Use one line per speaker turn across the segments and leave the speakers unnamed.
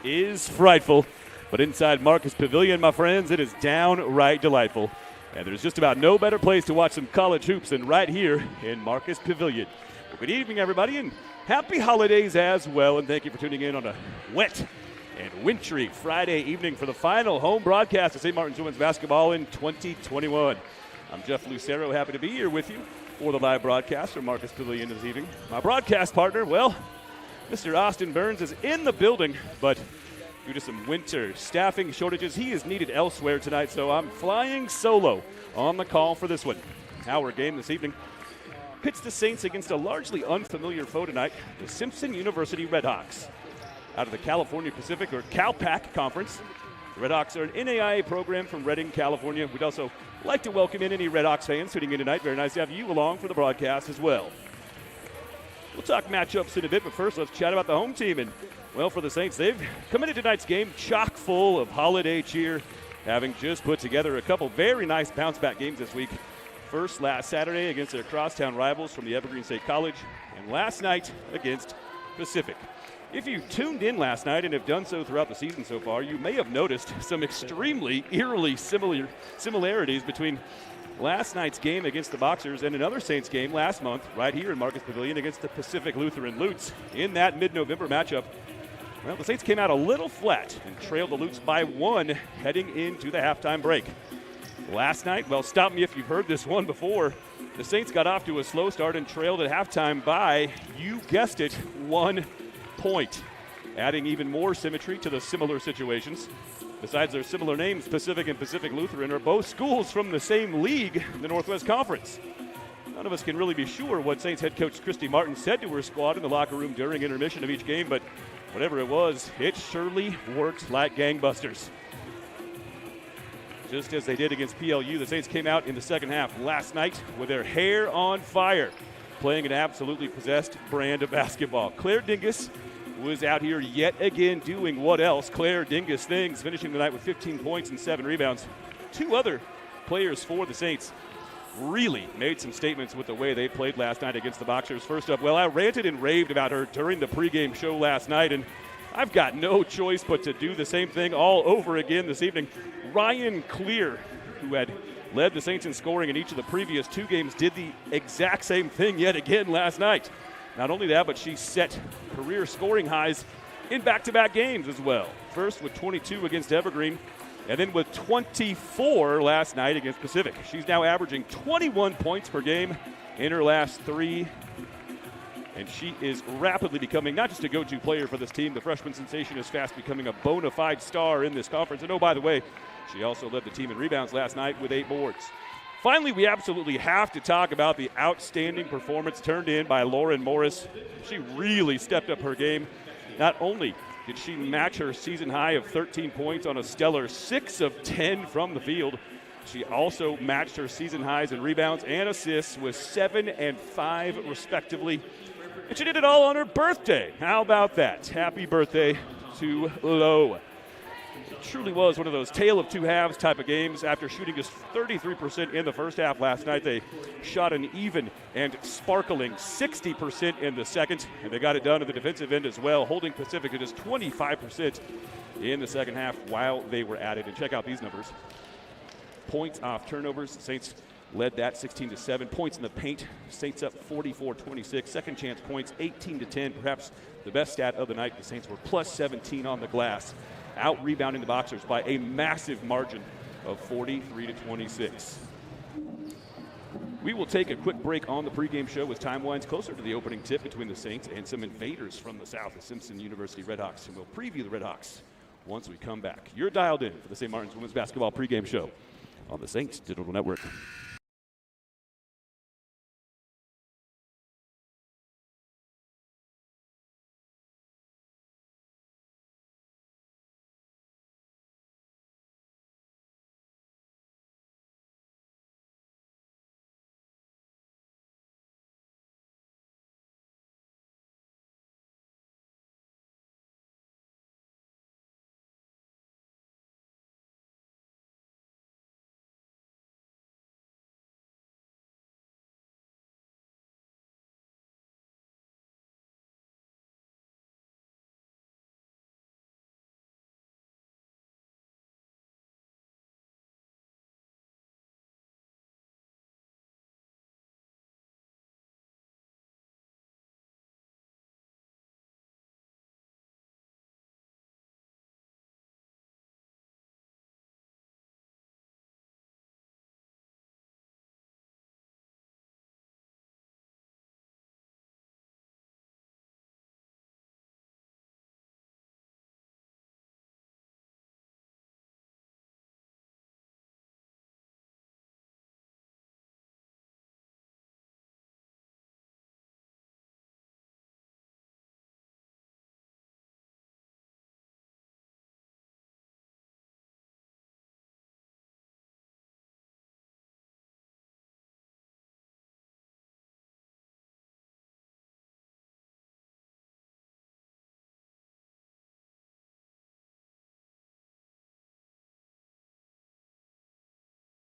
is frightful, but inside Marcus Pavilion, my friends, it is downright delightful. And there's just about no better place to watch some college hoops than right here in Marcus Pavilion. Well, good evening, everybody, and happy holidays as well. And thank you for tuning in on a wet and wintry Friday evening for the final home broadcast of St. Martin's women's basketball in 2021. I'm Jeff Lucero, happy to be here with you for the live broadcast from Marcus Pavilion this evening. My broadcast partner, well, Mr. Austin Burns is in the building, but due to some winter staffing shortages, he is needed elsewhere tonight, so I'm flying solo on the call for this one. Our game this evening pits the Saints against a largely unfamiliar foe tonight, the Simpson University Redhawks. Out of the California Pacific, or CalPAC Conference, the Redhawks are an NAIA program from Redding, California. We'd also like to welcome in any Redhawks fans tuning in tonight. Very nice to have you along for the broadcast as well. We'll talk matchups in a bit, but first let's chat about the home team. And, well, for the Saints, they've come into tonight's game chock full of holiday cheer, having just put together a couple very nice bounce-back games this week. First last Saturday against their crosstown rivals from the Evergreen State College, and last night against Pacific. If you tuned in last night and have done so throughout the season so far, you may have noticed some extremely eerily similarities between last night's game against the Boxers and another Saints game last month right here in Marcus Pavilion against the Pacific Lutheran Lutes. In that mid-November matchup, well, the Saints came out a little flat and trailed the Lutes by one heading into the halftime break. Last night, well, stop me if you've heard this one before, the Saints got off to a slow start and trailed at halftime by, you guessed it, 1 point, adding even more symmetry to the similar situations. Besides their similar names, Pacific and Pacific Lutheran are both schools from the same league, the Northwest Conference. None of us can really be sure what Saints head coach Christy Martin said to her squad in the locker room during intermission of each game, but whatever it was, it surely worked like gangbusters. Just as they did against PLU, the Saints came out in the second half last night with their hair on fire, playing an absolutely possessed brand of basketball. Claire Dingus was out here yet again doing what else? Claire Dingus things, finishing the night with 15 points and 7 rebounds. Two other players for the Saints really made some statements with the way they played last night against the Boxers. First up, well, I ranted and raved about her during the pregame show last night, and I've got no choice but to do the same thing all over again this evening. Ryan Clear, who had led the Saints in scoring in each of the previous 2 games, did the exact same thing yet again last night. Not only that, but she set career scoring highs in back-to-back games as well. First with 22 against Evergreen, and then with 24 last night against Pacific. She's now averaging 21 points per game in her last 3. And she is rapidly becoming not just a go-to player for this team. The freshman sensation is fast becoming a bona fide star in this conference. And oh, by the way, she also led the team in rebounds last night with 8 boards. Finally, we absolutely have to talk about the outstanding performance turned in by Lauren Morris. She really stepped up her game. Not only did she match her season high of 13 points on a stellar 6 of 10 from the field, she also matched her season highs in rebounds and assists with 7 and 5 respectively. And she did it all on her birthday. How about that? Happy birthday to Lo. It truly was one of those tale of two halves type of games. After shooting just 33% in the first half last night, they shot an even and sparkling 60% in the second, and they got it done at the defensive end as well, holding Pacific to just 25% in the second half while they were at it. And check out these numbers. Points off turnovers, the Saints led that 16-7. Points in the paint, Saints up 44-26. Second chance points, 18-10. Perhaps the best stat of the night, the Saints were plus 17 on the glass, out rebounding the Boxers by a massive margin of 43-26. We will take a quick break on the pregame show as time winds closer to the opening tip between the Saints and some invaders from the south, the Simpson University Redhawks, and we'll preview the Redhawks once we come back. You're dialed in for the St. Martin's Women's Basketball pregame show on the Saints Digital Network.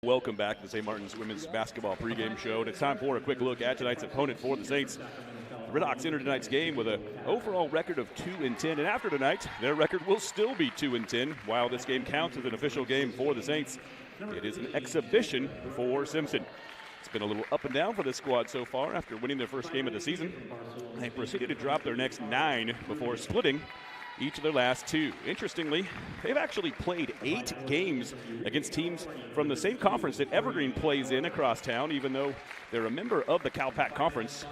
Welcome back to the St. Martin's Women's Basketball pregame show. And it's time for a quick look at tonight's opponent for the Saints. The Redhawks entered tonight's game with an overall record of 2-10, and after tonight, their record will still be 2-10. While this game counts as an official game for the Saints, it is an exhibition for Simpson. It's been a little up and down for this squad so far after winning their first game of the season. They proceeded to drop their next 9 before splitting each of their last 2. Interestingly, they've actually played 8 games against teams from the same conference that Evergreen plays in across town, even though they're a member of the CalPAC Conference.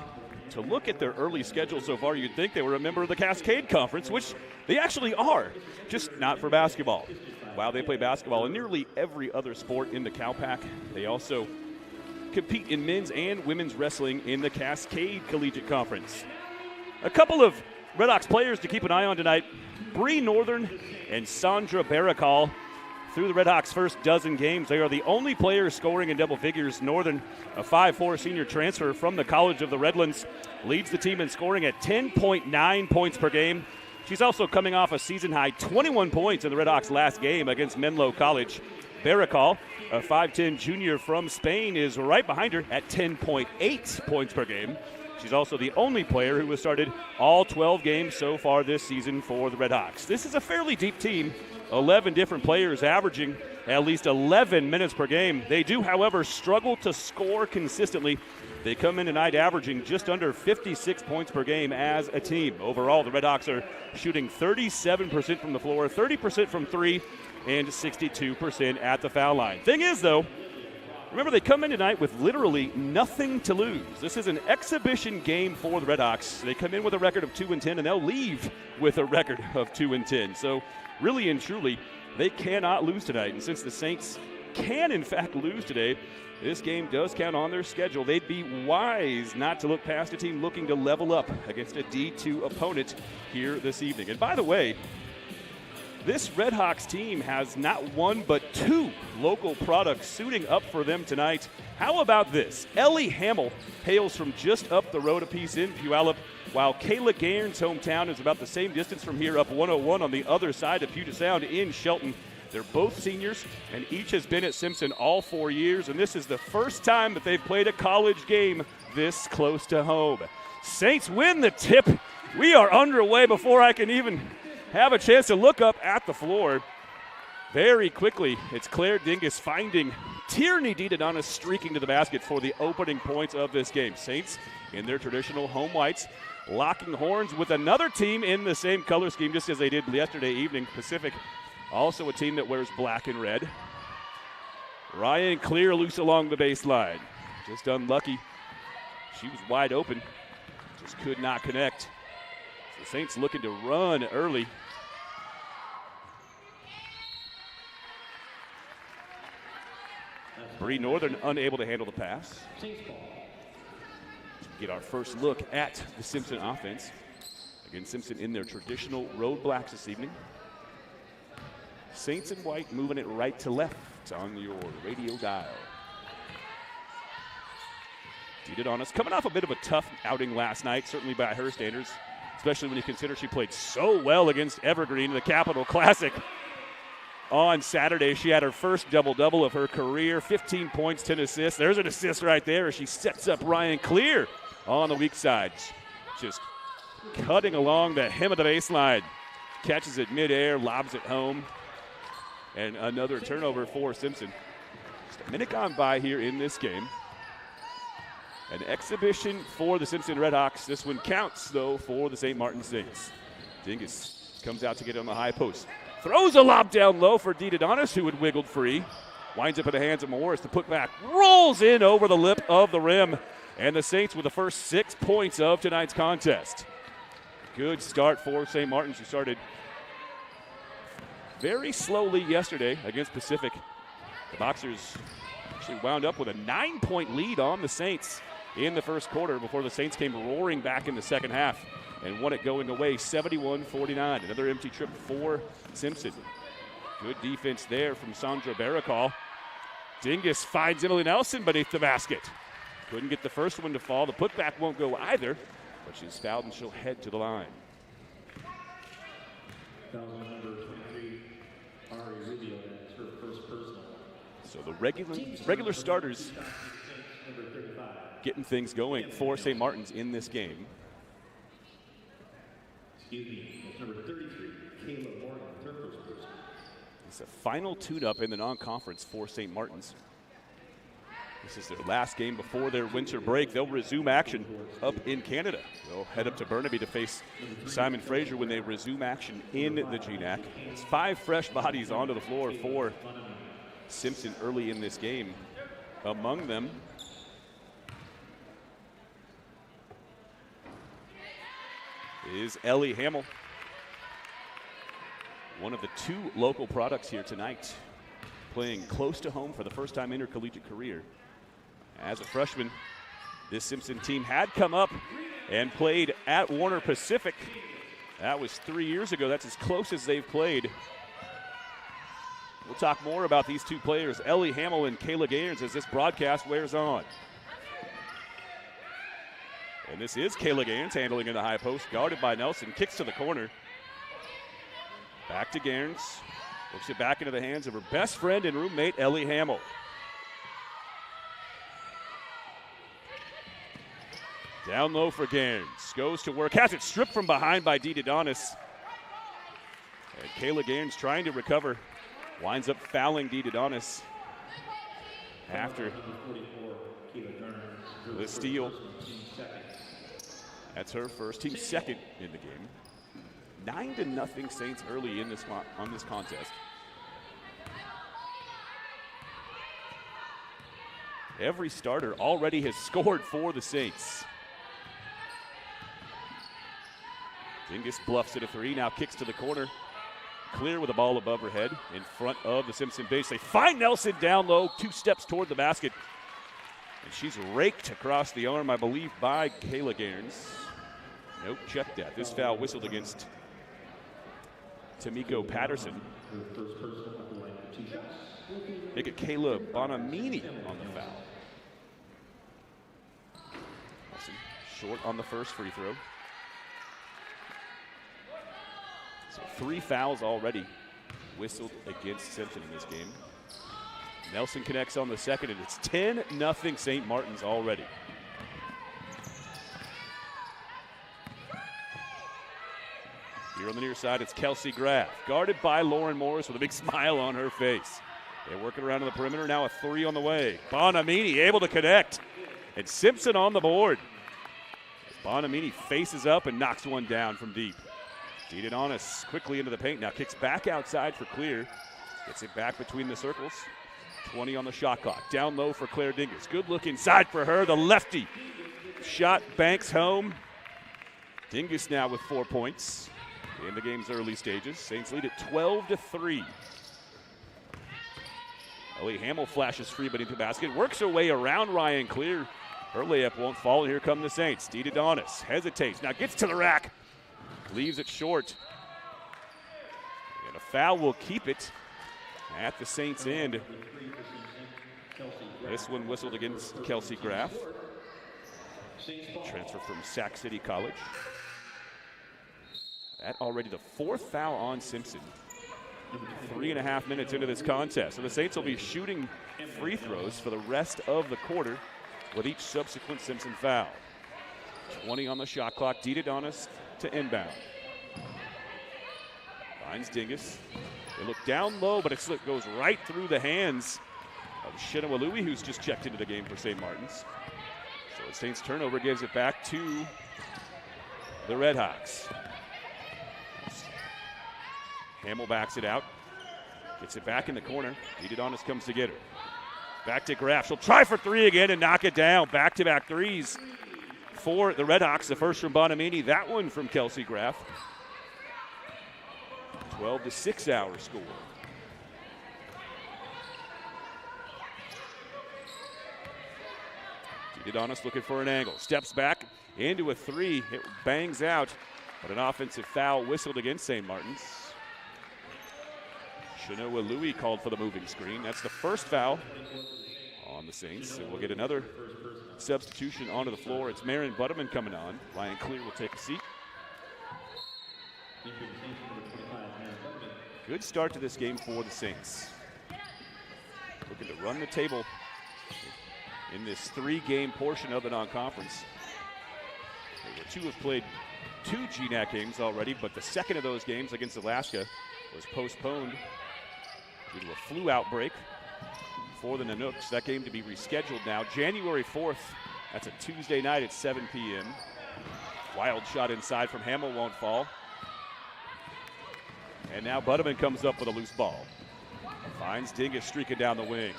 To look at their early schedule so far, you'd think they were a member of the Cascade Conference, which they actually are, just not for basketball. While they play basketball in nearly every other sport in the CalPAC, they also compete in men's and women's wrestling in the Cascade Collegiate Conference. A couple of Redhawks players to keep an eye on tonight: Bree Northern and Sandra Barakal. Through the Redhawks' first dozen games, they are the only players scoring in double figures. Northern, a 5'4" senior transfer from the College of the Redlands, leads the team in scoring at 10.9 points per game. She's also coming off a season-high 21 points in the Redhawks' last game against Menlo College. Barakal, a 5'10" junior from Spain, is right behind her at 10.8 points per game. She's also the only player who has started all 12 games so far this season for the Redhawks. This is a fairly deep team, 11 different players averaging at least 11 minutes per game. They do, however, struggle to score consistently. They come in tonight averaging just under 56 points per game as a team. Overall, the Redhawks are shooting 37% from the floor, 30% from 3, and 62% at the foul line. Thing is, though, remember, they come in tonight with literally nothing to lose. This is an exhibition game for the Redhawks. They come in with a record of 2-10, and they'll leave with a record of 2-10. So really and truly, they cannot lose tonight. And since the Saints can, in fact, lose today, this game does count on their schedule. They'd be wise not to look past a team looking to level up against a D2 opponent here this evening. And by the way, this Redhawks team has not one but 2 local products suiting up for them tonight. How about this? Ellie Hamill hails from just up the road a piece in Puyallup, while Kayla Gairn's hometown is about the same distance from here, up 101 on the other side of Puget Sound in Shelton. They're both seniors, and each has been at Simpson all 4 years, and this is the first time that they've played a college game this close to home. Saints win the tip. We are underway before I can even have a chance to look up at the floor. Very quickly, it's Claire Dingus finding Tierney DeDonis streaking to the basket for the opening points of this game. Saints in their traditional home whites, locking horns with another team in the same color scheme, just as they did yesterday evening. Pacific, also a team that wears black and red. Ryan Clear loose along the baseline. Just unlucky. She was wide open, just could not connect. The Saints looking to run early. Bree Northern unable to handle the pass. Get our first look at the Simpson offense. Again, Simpson in their traditional road blacks this evening. Saints in white moving it right to left on your radio dial. DeDonis coming off a bit of a tough outing last night, certainly by her standards, especially when you consider she played so well against Evergreen in the Capital Classic. On Saturday, she had her first double-double of her career, 15 points, 10 assists. There's an assist right there as she sets up Ryan Clear on the weak side. Just cutting along the hem of the baseline. Catches it midair, lobs it home. And another turnover for Simpson. Just a minute gone by here in this game. An exhibition for the Simpson Redhawks. This one counts, though, for the St. Martin Saints. Dingus comes out to get on the high post. Throws a lob down low for DeDonis, who had wiggled free. Winds up in the hands of Morris. The putback rolls in over the lip of the rim. And the Saints with the first 6 points of tonight's contest. Good start for St. Martin's, who started very slowly yesterday against Pacific. The Boxers actually wound up with a 9-point lead on the Saints in the first quarter before the Saints came roaring back in the second half and won it going away 71-49. Another empty trip for Simpson. Good defense there from Sandra Barakal. Dingus finds Emily Nelson beneath the basket. Couldn't get the first one to fall. The putback won't go either, but she's fouled and she'll head to the line. So the regular starters getting things going for St. Martin's in this game. It's a final tune-up in the non-conference for St. Martin's. This is their last game before their winter break. They'll resume action up in Canada. They'll head up to Burnaby to face Simon Fraser when they resume action in the GNAC. It's 5 fresh bodies onto the floor for Simpson early in this game. Among them, is Ellie Hamill, one of the 2 local products here tonight, playing close to home for the first time in her collegiate career. As a freshman, this Simpson team had come up and played at Warner Pacific. That was 3 years ago. That's as close as they've played. We'll talk more about these 2 players, Ellie Hamill and Kayla Gaines, as this broadcast wears on. And this is Kayla Gaines handling in the high post, guarded by Nelson, kicks to the corner. Back to Gaines, works it back into the hands of her best friend and roommate, Ellie Hamill. Down low for Gaines, goes to work, has it stripped from behind by Dee Donis. And Kayla Gaines trying to recover, winds up fouling Dee Donis after the steal. That's her first, team second in the game. 9-0 Saints early in this on this contest. Every starter already has scored for the Saints. Dingus bluffs it a 3, now kicks to the corner. Clear with the ball above her head in front of the Simpson base. They find Nelson down low, 2 steps toward the basket. And she's raked across the arm, I believe, by Kayla Gaines. Nope, check that. This foul whistled against Tamiko Patterson. Make it Kayla Bonamini on the foul. Nelson short on the first free throw. So 3 fouls already whistled against Simpson in this game. Nelson connects on the second, and it's 10-0 St. Martin's already. Here on the near side, it's Kelsey Graff, guarded by Lauren Morris with a big smile on her face. They're working around on the perimeter, now a 3 on the way. Bonamini able to connect, and Simpson on the board. Bonamini faces up and knocks one down from deep. Dee Donis quickly into the paint, now kicks back outside for Clear. Gets it back between the circles. 20 on the shot clock. Down low for Claire Dingus. Good look inside for her. The lefty shot banks home. Dingus now with 4 points in the game's early stages. Saints lead at 12-3. Ellie Hamill flashes free beneath the basket. Works her way around Ryan Clear. Her layup won't fall. Here come the Saints. Dee Donis hesitates. Now gets to the rack. Leaves it short. And a foul will keep it at the Saints' end. This one whistled against Kelsey Graff. Transfer from Sac City College. That already the 4th foul on Simpson. 3.5 minutes into this contest. So the Saints will be shooting free throws for the rest of the quarter with each subsequent Simpson foul. 20 on the shot clock. Dee Donis to inbound. Finds Dingus. They look down low, but it goes right through the hands of Shinawalui, who's just checked into the game for St. Martin's. So the Saints turnover gives it back to the Redhawks. Hamill backs it out. Gets it back in the corner. Dee Donis comes to get her. Back to Graff. She'll try for 3 again and knock it down. Back-to-back threes for the Redhawks. The first from Bonamini. That one from Kelsey Graff. 12-6 our score. Dee Donis looking for an angle. Steps back into a 3. It bangs out, but an offensive foul whistled against St. Martin's. Shanoa Louie called for the moving screen. That's the first foul on the Saints. And we'll get another substitution onto the floor. It's Marin Butterman coming on. Ryan Clear will take a seat. Good start to this game for the Saints. looking to run the table in this 3-game portion of the non-conference. The two have played 2 GNAC games already, but the second of those games against Alaska was postponed due to a flu outbreak for the Nanooks. That game to be rescheduled now. January 4th, that's a Tuesday night at 7 p.m. Wild shot inside from Hamill won't fall. And now Budeman comes up with a loose ball. Finds Dingus streaking down the wing.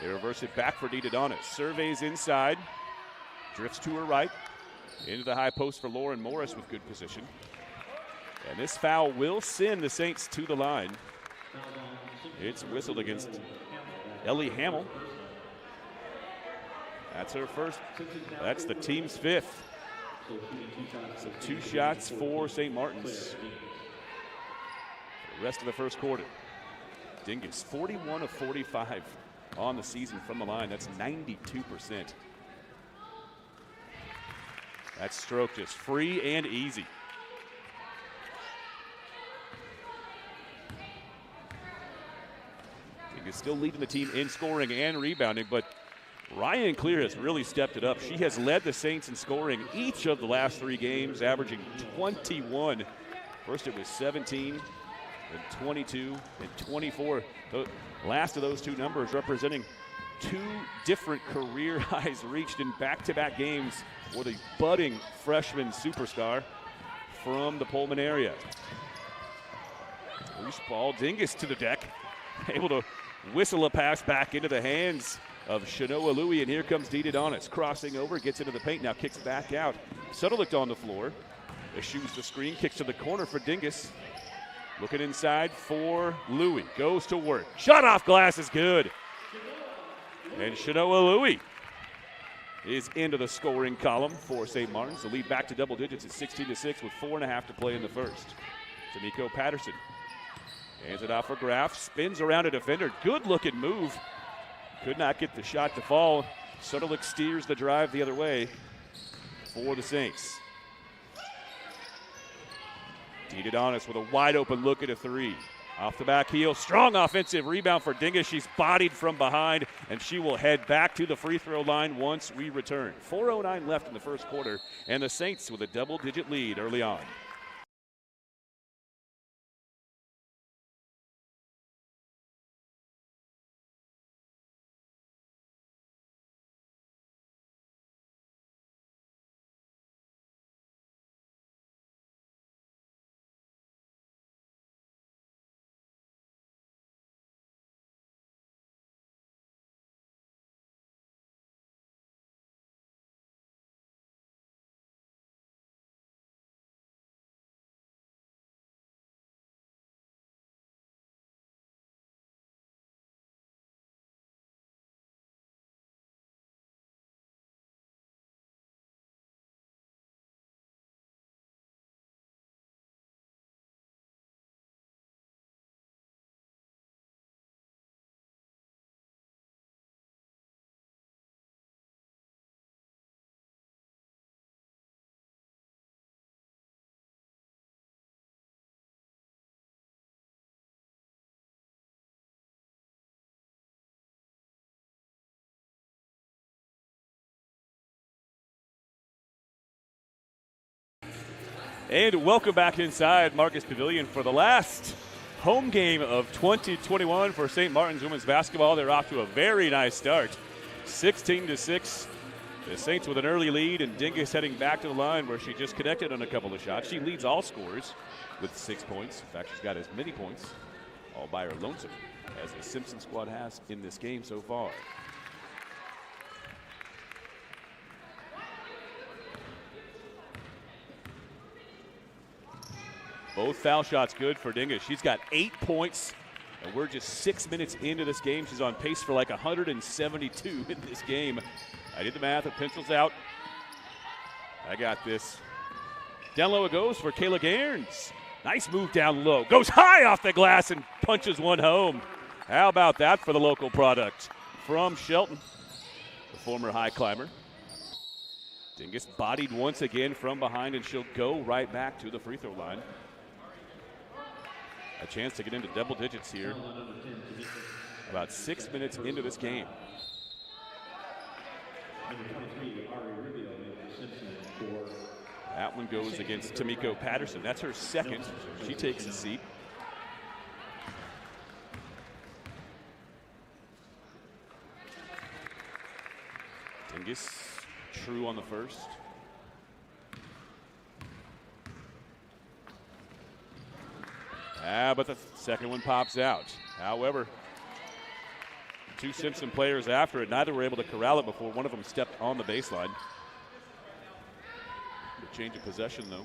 They reverse it back for Didadonis. Surveys inside. Drifts to her right. Into the high post for Lauren Morris with good position. And this foul will send the Saints to the line. It's whistled against Ellie Hamill. That's her first. That's the team's 5th. So 2 shots for St. Martin's. The rest of the first quarter. Dingus, 41 of 45 on the season from the line. That's 92%. That stroke just free and easy. Dingus still leading the team in scoring and rebounding, but Ryan Clear has really stepped it up. She has led the Saints in scoring each of the last 3 games, averaging 21. First it was 17, then 22, and 24. The last of those 2 numbers representing 2 different career highs reached in back-to-back games for the budding freshman superstar from the Pullman area. Loose ball, Dingus to the deck, able to whistle a pass back into the hands of Shanoa Louie, and here comes Didadonis, crossing over, gets into the paint, now kicks back out. Suttelicht on the floor, eschews the screen, kicks to the corner for Dingus. Looking inside for Louie, goes to work. Shot off glass is good. And Shanoa Louie is into the scoring column for St. Martin's. The lead back to double digits at 16-6 with 4.5 to play in the first. Tamiko Patterson hands it off for Graff, spins around a defender. Good looking move. Could not get the shot to fall. Suttelicht steers the drive the other way for the Saints. Didadonis with a wide open look at a 3. Off the back heel, strong offensive rebound for Dingus. She's bodied from behind, and she will head back to the free throw line once we return. 4:09 left in the first quarter, and the Saints with a double-digit lead early on. And welcome back inside Marcus Pavilion for the last home game of 2021 for St. Martin's women's basketball. They're off to a very nice start, 16-6. The Saints with an early lead, and Dingus heading back to the line where she just connected on a couple of shots. She leads all scorers with 6 points. In fact, she's got as many points all by her lonesome as the Simpson squad has in this game so far. Both foul shots good for Dingus. She's got 8 points, and we're just 6 minutes into this game. She's on pace for like 172 in this game. I did the math. It pencils out. I got this. Down low it goes for Kayla Gairns. Nice move down low. Goes high off the glass and punches one home. How about that for the local product from Shelton, the former high climber. Dingus bodied once again from behind, and she'll go right back to the free throw line. A chance to get into double digits here about 6 minutes into this game. That one goes against Tamiko Patterson. That's her second. She takes a seat. Dingus, true on the first. But the second one pops out. However, two Simpson players after it, neither were able to corral it before one of them stepped on the baseline. The change of possession, though.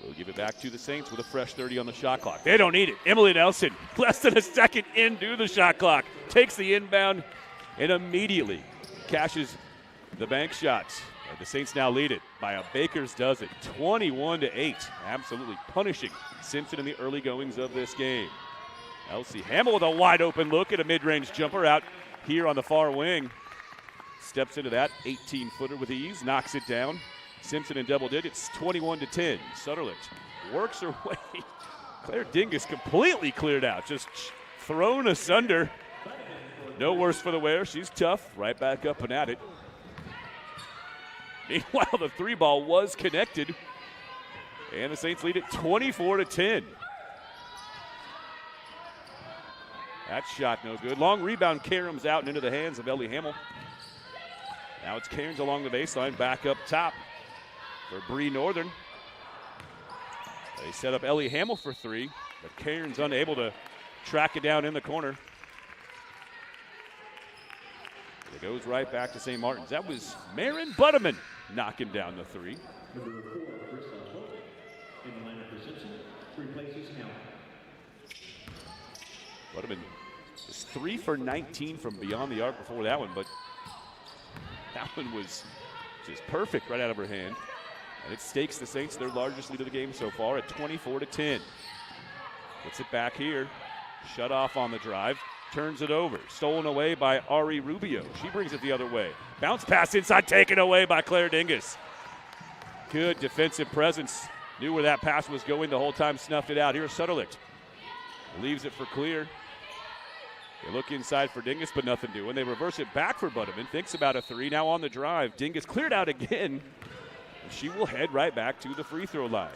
We'll give it back to the Saints with a fresh 30 on the shot clock. They don't need it. Emily Nelson, less than a second into the shot clock, takes the inbound and immediately cashes the bank shots. The Saints now lead it by a baker's dozen, 21-8. Absolutely punishing Simpson in the early goings of this game. Elsie Hamill with a wide open look at a mid-range jumper out here on the far wing. Steps into that 18-footer with ease, knocks it down. Simpson in double digits, 21-10. Sutherland works her way. Claire Dingus completely cleared out, just thrown asunder. No worse for the wear. She's tough. Right back up and at it. Meanwhile, the three ball was connected, and the Saints lead it 24-10. That shot no good. Long rebound, Karams out and into the hands of Ellie Hamill. Now it's Cairns along the baseline, back up top for Bree Northern. They set up Ellie Hamill for three, but Cairns unable to track it down in the corner. It goes right back to St. Martin's. That was Marin Butterman knocking down the three.
Number 4, Crystal Hogan in the lineup for Simpson, replaces Hamill.
Butterman was 3 for 19 from beyond the arc before that one, but that one was just perfect right out of her hand. And it stakes the Saints their largest lead of the game so far at 24-10. Gets it back here. Shut off on the drive. Turns it over. Stolen away by Ari Rubio. She brings it the other way. Bounce pass inside, taken away by Claire Dingus. Good defensive presence. Knew where that pass was going the whole time, snuffed it out. Here's Sutherland. Leaves it for Clear. They look inside for Dingus, but nothing doing. They reverse it back for Butterman. Thinks about a three. Now on the drive. Dingus cleared out again. And she will head right back to the free throw line.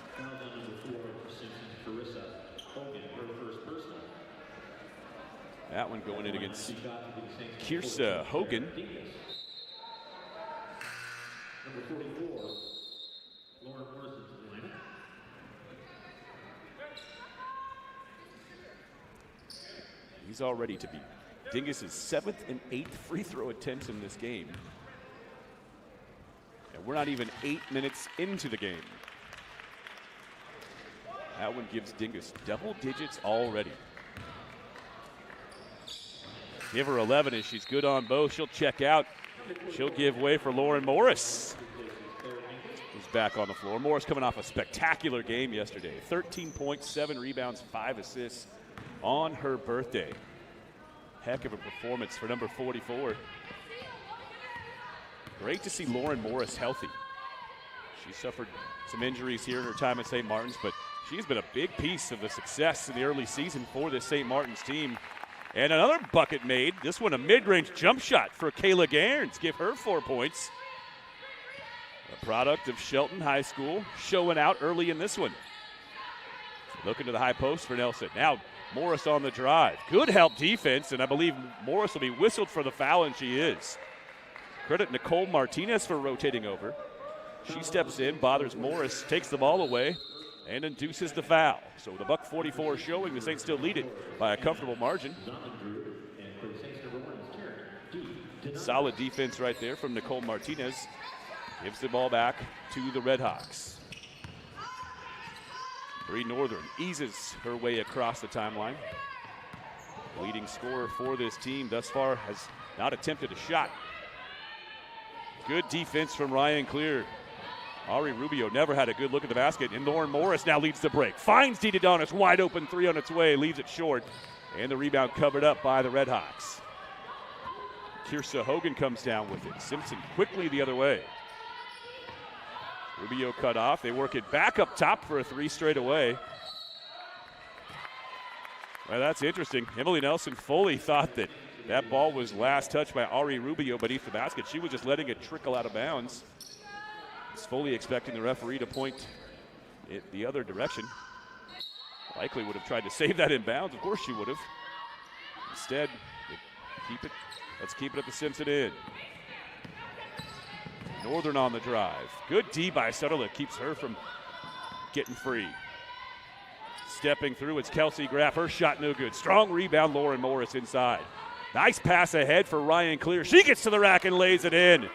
That one going in against Kirsa Hogan.
Number 44, Lauren Morrison to the lineup.
He's all ready to be Dingus' 7th and 8th free throw attempts in this game. And we're not even 8 minutes into the game. That one gives Dingus double digits already. Give her 11 as she's good on both. She'll check out. She'll give way for Lauren Morris, who's back on the floor. Morris coming off a spectacular game yesterday. 13 points, 7 rebounds, 5 assists on her birthday. Heck of a performance for number 44. Great to see Lauren Morris healthy. She suffered some injuries here in her time at St. Martin's, but she's been a big piece of the success in the early season for this St. Martin's team. And another bucket made. This one a mid-range jump shot for Kayla Gairns. Give her 4 points. A product of Shelton High School, showing out early in this one. Looking to the high post for Nelson. Now Morris on the drive. Good help defense, and I believe Morris will be whistled for the foul, and she is. Credit Nicole Martinez for rotating over. She steps in, bothers Morris, takes the ball away, and induces the foul. So the buck 44 showing the Saints still lead it by a comfortable margin. Solid defense right there from Nicole Martinez. Gives the ball back to the Redhawks. Bree Northern eases her way across the timeline. Leading scorer for this team thus far has not attempted a shot. Good defense from Ryan Clear. Ari Rubio never had a good look at the basket, and Lauren Morris now leads the break. Finds Dita Donis, wide open three on its way, leaves it short, and the rebound covered up by the Redhawks. Kirsa Hogan comes down with it. Simpson quickly the other way. Rubio cut off. They work it back up top for a three straight away. Well, that's interesting. Emily Nelson fully thought that that ball was last touched by Ari Rubio beneath the basket. She was just letting it trickle out of bounds. Was fully expecting the referee to point it the other direction. Likely would have tried to save that in bounds. Of course she would have. Instead, let's keep it at the Simpson end. Northern on the drive. Good D by Sutherland. Keeps her from getting free. Stepping through, it's Kelsey Graff. Her shot no good. Strong rebound, Lauren Morris inside. Nice pass ahead for Ryan Clear. She gets to the rack and lays it in.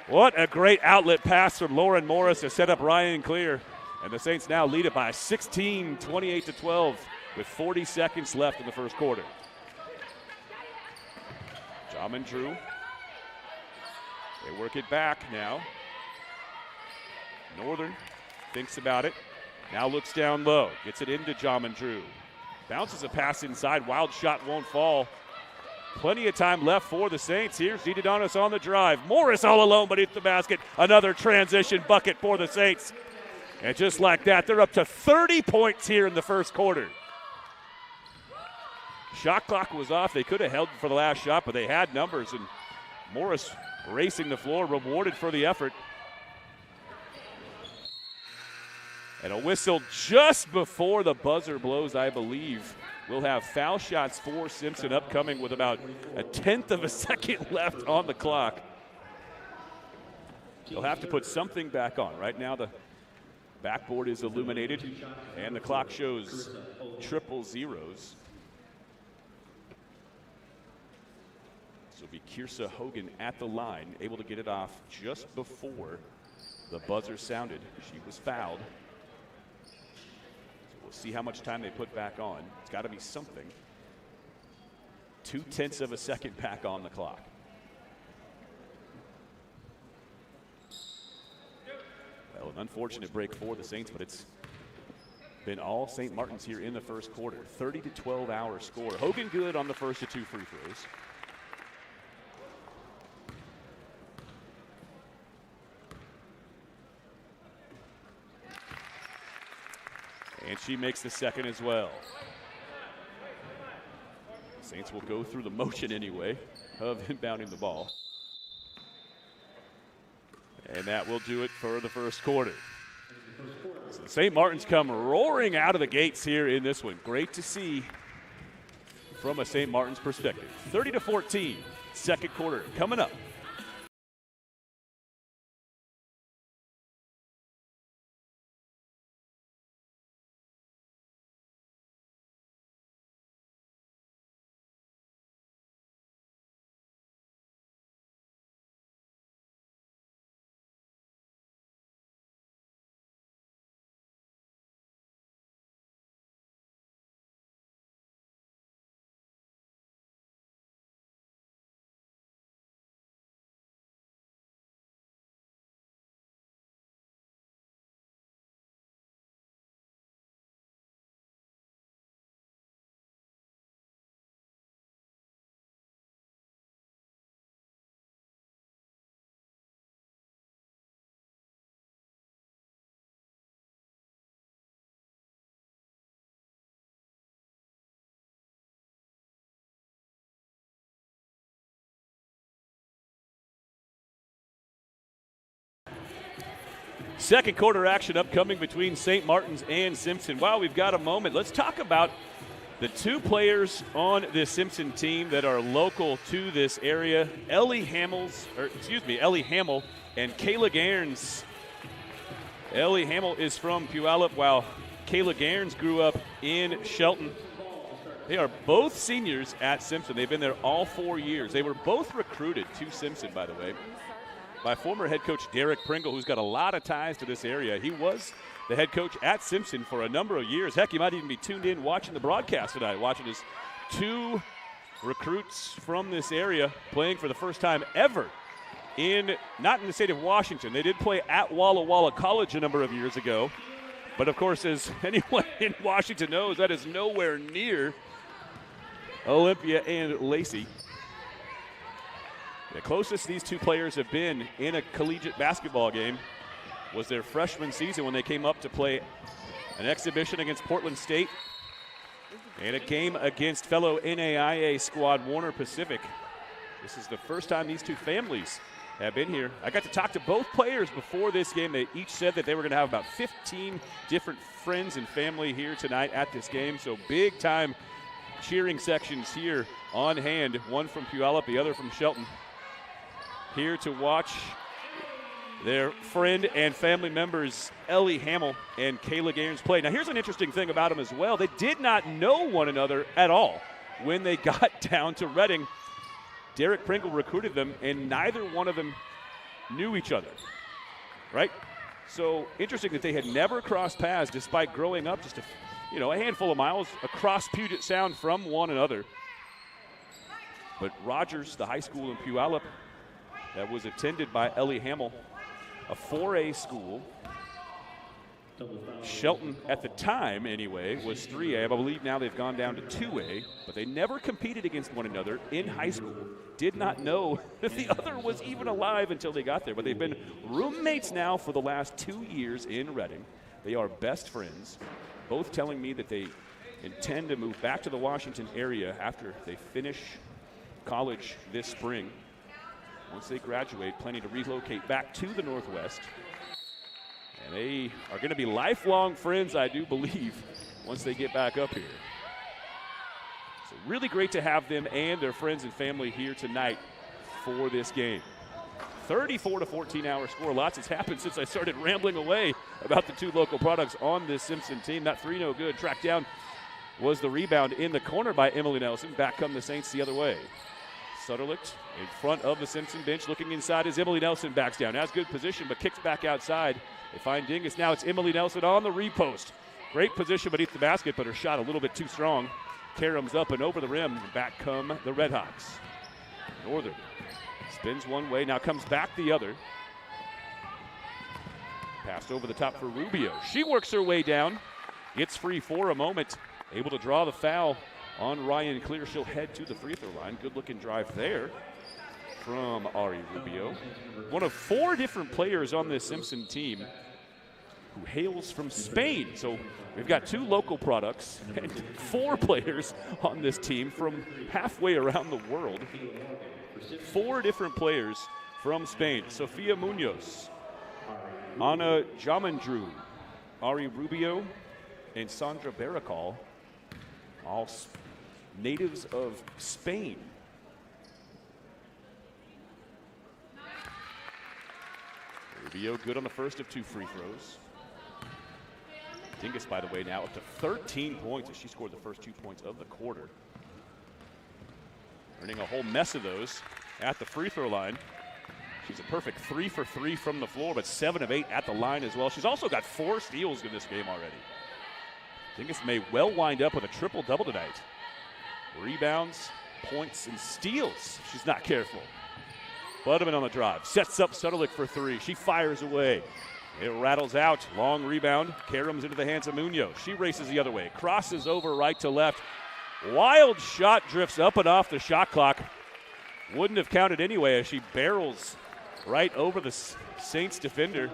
What a great outlet pass from Lauren Morris to set up Ryan Clear. And the Saints now lead it by 16, 28-12, with 40 seconds left in the first quarter. Jamin Drew. They work it back now. Northern thinks about it. Now looks down low. Gets it into Jamin Drew. Bounces a pass inside. Wild shot won't fall. Plenty of time left for the Saints. Here's Zidadonis on the drive. Morris all alone beneath the basket. Another transition bucket for the Saints. And just like that, they're up to 30 points here in the first quarter. Shot clock was off. They could have held for the last shot, but they had numbers. And Morris racing the floor, rewarded for the effort. And a whistle just before the buzzer blows, I believe. We'll have foul shots for Simpson upcoming with about a tenth of a second left on the clock. They'll have to put something back on. Right now the backboard is illuminated and the clock shows triple zeros. So it'll be Kiersa Hogan at the line, able to get it off just before the buzzer sounded. She was fouled. We'll see how much time they put back on. It's got to be something. 0.2 of a second back on the clock. Well, an unfortunate break for the Saints, but it's been all St. Martin's here in the first quarter. 30-12 our score. Hogan good on the first of two free throws. And she makes the second as well. Saints will go through the motion anyway of inbounding the ball. And that will do it for the first quarter. So St. Martin's come roaring out of the gates here in this one. Great to see from a St. Martin's perspective. 30-14, second quarter coming up. Second quarter action upcoming between St. Martin's and Simpson. While we've got a moment, let's talk about the two players on this Simpson team that are local to this area. Ellie Hamill and Kayla Gairns. Ellie Hamill is from Puyallup, while Kayla Gairns grew up in Shelton. They are both seniors at Simpson. They've been there all 4 years. They were both recruited to Simpson, by the way, by former head coach Derek Pringle, who's got a lot of ties to this area. He was the head coach at Simpson for a number of years. Heck, you might even be tuned in watching the broadcast tonight, watching his two recruits from this area playing for the first time ever not in the state of Washington. They did play at Walla Walla College a number of years ago. But, of course, as anyone in Washington knows, that is nowhere near Olympia and Lacey. The closest these two players have been in a collegiate basketball game was their freshman season when they came up to play an exhibition against Portland State And a game against fellow NAIA squad Warner Pacific. This is the first time these two families have been here. I got to talk to both players before this game. They each said that they were going to have about 15 different friends and family here tonight at this game. So big time cheering sections here on hand. One from Puyallup, the other from Shelton. Here to watch their friend and family members, Ellie Hamill and Kayla Gaines, play. Now here's an interesting thing about them as well. They did not know one another at all when they got down to Reading. Derek Pringle recruited them, and neither one of them knew each other, right? So interesting that they had never crossed paths despite growing up just a handful of miles across Puget Sound from one another. But Rogers, the high school in Puyallup that was attended by Ellie Hamill, a 4A school. Shelton, at the time anyway, was 3A. I believe now they've gone down to 2A, but they never competed against one another in high school. Did not know that the other was even alive until they got there, but they've been roommates now for the last 2 years in Reading. They are best friends, both telling me that they intend to move back to the Washington area after they finish college this spring. Once they graduate, planning to relocate back to the Northwest. And they are going to be lifelong friends, I do believe, once they get back up here. So really great to have them and their friends and family here tonight for this game. 34-14 score. Lots has happened since I started rambling away about the two local products on this Simpson team. That three no good. Tracked down was the rebound in the corner by Emily Nelson. Back come the Saints the other way. Sutterlicht in front of the Simpson bench, looking inside as Emily Nelson backs down. Has good position, but kicks back outside. They find Dingus. Now it's Emily Nelson on the repost. Great position beneath the basket, but her shot a little bit too strong. Karams up and over the rim, and back come the Redhawks. Northern spins one way, now comes back the other. Passed over the top for Rubio. She works her way down. Gets free for a moment. Able to draw the foul on Ryan Clear. She'll head to the free throw line. Good looking drive there from Ari Rubio. One of 4 different players on this Simpson team who hails from Spain. So we've got 2 local products and 4 players on this team from halfway around the world. 4 different players from Spain. Sofia Munoz, Ana Jamandru, Ari Rubio, and Sandra Baracol, all natives of Spain. Rubio good on the first of 2 free throws. Dingus, by the way, now up to 13 points as she scored the first 2 points of the quarter. Earning a whole mess of those at the free throw line. She's a perfect 3 for 3 from the floor, but 7 of 8 at the line as well. She's also got 4 steals in this game already. Dingus may well wind up with a triple-double tonight. Rebounds, points, and steals if she's not careful. Butterman on the drive, sets up Sutterlick for 3. She fires away. It rattles out, long rebound. Karams into the hands of Munoz. She races the other way, crosses over right to left. Wild shot drifts up and off the shot clock. Wouldn't have counted anyway as she barrels right over the Saints defender.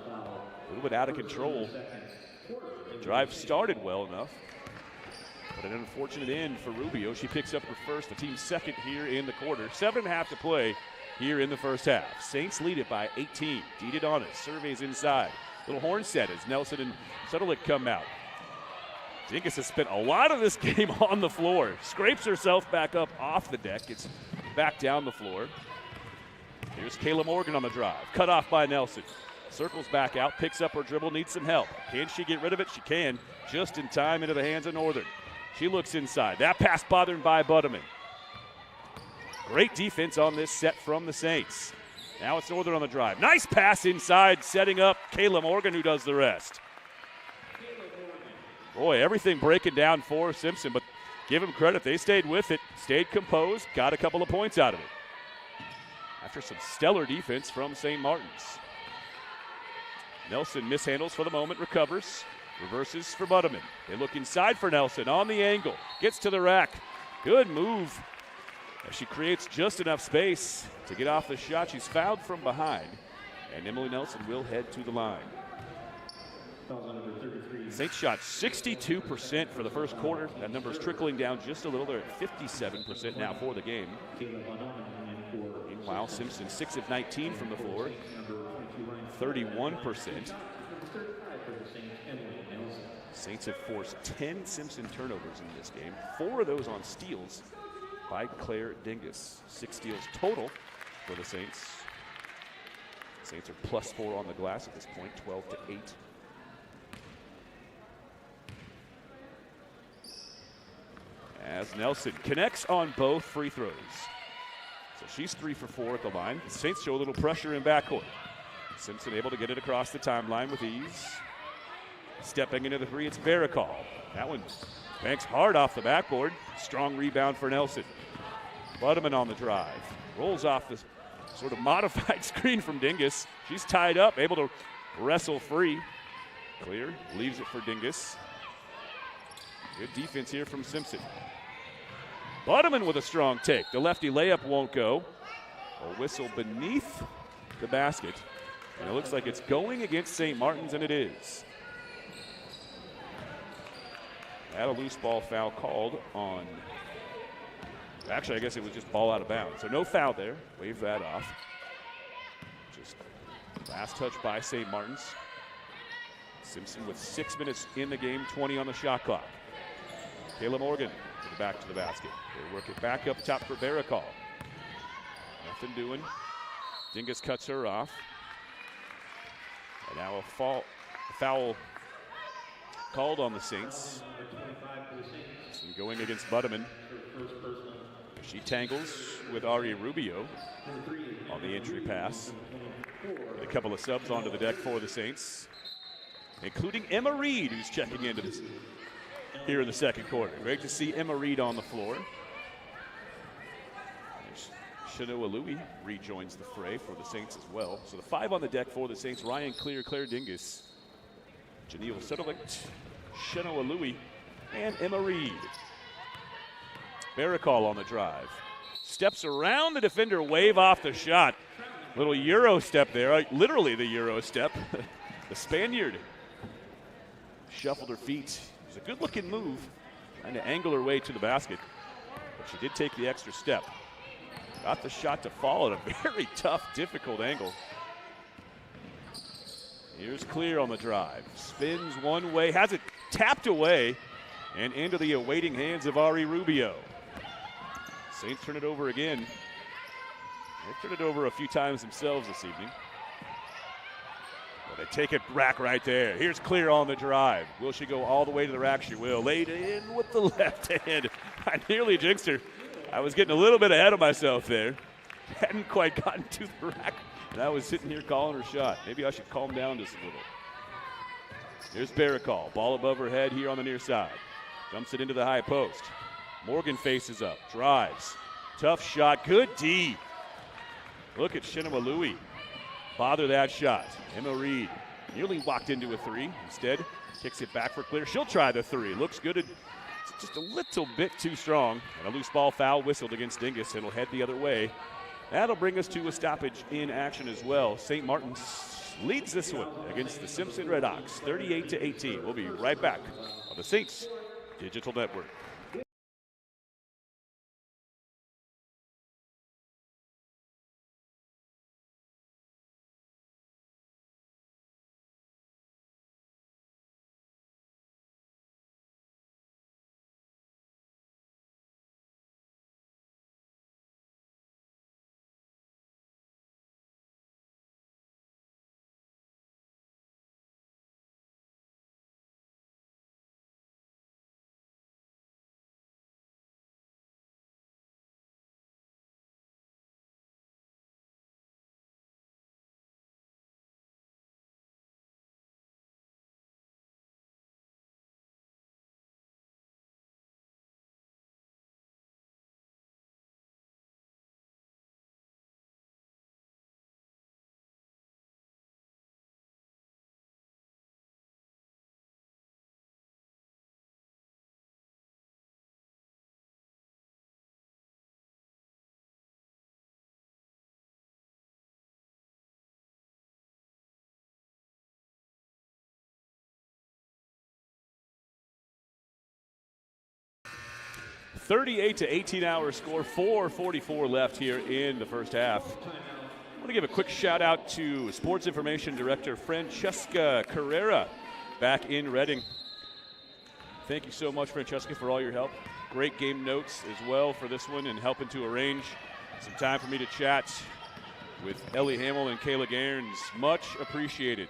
A little bit out of control. Drive started well enough, but an unfortunate end for Rubio. She picks up her first, the team's second here in the quarter. 7.5 to play here in the first half. Saints lead it by 18. Deeded on it, surveys inside. Little horn set as Nelson and Sutterlick come out. Dingus has spent a lot of this game on the floor. Scrapes herself back up off the deck. Gets back down the floor. Here's Kayla Morgan on the drive. Cut off by Nelson. Circles back out, picks up her dribble, needs some help. Can she get rid of it? She can. Just in time into the hands of Northern. She looks inside. That pass bothered by Butterman. Great defense on this set from the Saints. Now it's Northern on the drive. Nice pass inside, setting up Kayla Morgan, who does the rest. Boy, everything breaking down for Simpson, but give them credit. They stayed with it, stayed composed, got a couple of points out of it. After some stellar defense from St. Martin's. Nelson mishandles for the moment, recovers, reverses for Butterman. They look inside for Nelson on the angle, gets to the rack. Good move as she creates just enough space to get off the shot. She's fouled from behind, and Emily Nelson will head to the line.
Foul number 33.
Saints shot 62% for the first quarter. That number's trickling down just a little. They're at 57% now for the game. Meanwhile, Simpson 6 of 19 from the floor, 31%. Saints have forced 10 Simpson turnovers in this game. 4 of those on steals by Claire Dingus. 6 steals total for the Saints. Saints are +4 on the glass at this point, 12-8. As Nelson connects on both free throws. So she's 3 for 4 at the line. The Saints show a little pressure in backcourt. Simpson able to get it across the timeline with ease. Stepping into the three, it's Barakal. That one banks hard off the backboard. Strong rebound for Nelson. Butterman on the drive. Rolls off this sort of modified screen from Dingus. She's tied up, able to wrestle free. Clear, leaves it for Dingus. Good defense here from Simpson. Butterman with a strong take. The lefty layup won't go. A whistle beneath the basket. And it looks like it's going against St. Martin's, and it is. Had a loose ball foul called on. Actually, I guess it was just ball out of bounds. So no foul there. Wave that off. Just last touch by St. Martin's. Simpson with 6 minutes in the game, 20 on the shot clock. Kayla Morgan back to the basket. They work it back up top for Barakal. Nothing doing. Dingus cuts her off. And now a foul called on the Saints. And going against Butterman. She tangles with Ari Rubio on the entry pass. And a couple of subs onto the deck for the Saints, including Emma Reed, who's checking into this here in the second quarter. Great to see Emma Reed on the floor. Shanoa Louie rejoins the fray for the Saints as well. So the 5 on the deck for the Saints: Ryan Clear, Claire Dingus, Janelle Settlement, Shanoa Louie, and Emma Reed. Barakal on the drive. Steps around the defender, wave off the shot. Little Euro step there, literally the Euro step. The Spaniard shuffled her feet. It was a good-looking move, trying to angle her way to the basket. But she did take the extra step. Got the shot to fall at a very tough, difficult angle. Here's Clear on the drive. Spins one way, has it tapped away, and into the awaiting hands of Ari Rubio. Saints turn it over again. They've turned it over a few times themselves this evening. Well, they take it back right there. Here's Clear on the drive. Will she go all the way to the rack? She will. Laid in with the left hand. I nearly jinxed her. I was getting a little bit ahead of myself there. Hadn't quite gotten to the rack, and I was sitting here calling her shot. Maybe I should calm down just a little. Here's Barakal. Ball above her head here on the near side. Dumps it into the high post. Morgan faces up, drives. Tough shot, good D. Look at Shinoa Louie. Bother that shot. Emma Reed nearly walked into a 3. Instead, kicks it back for Clear. She'll try the 3. Looks good. It's just a little bit too strong. And a loose ball foul whistled against Dingus. It'll head the other way. That'll bring us to a stoppage in action as well. St. Martin's leads this one against the Simpson Redhawks, 38-18. We'll be right back on the Saints Digital Network. 38 to 18 hour score, 4:44 left here in the first half. I want to give a quick shout out to Sports Information Director Francesca Carrera back in Reading. Thank you so much, Francesca, for all your help. Great game notes as well for this one and helping to arrange some time for me to chat with Ellie Hamill and Kayla Gairns. Much appreciated.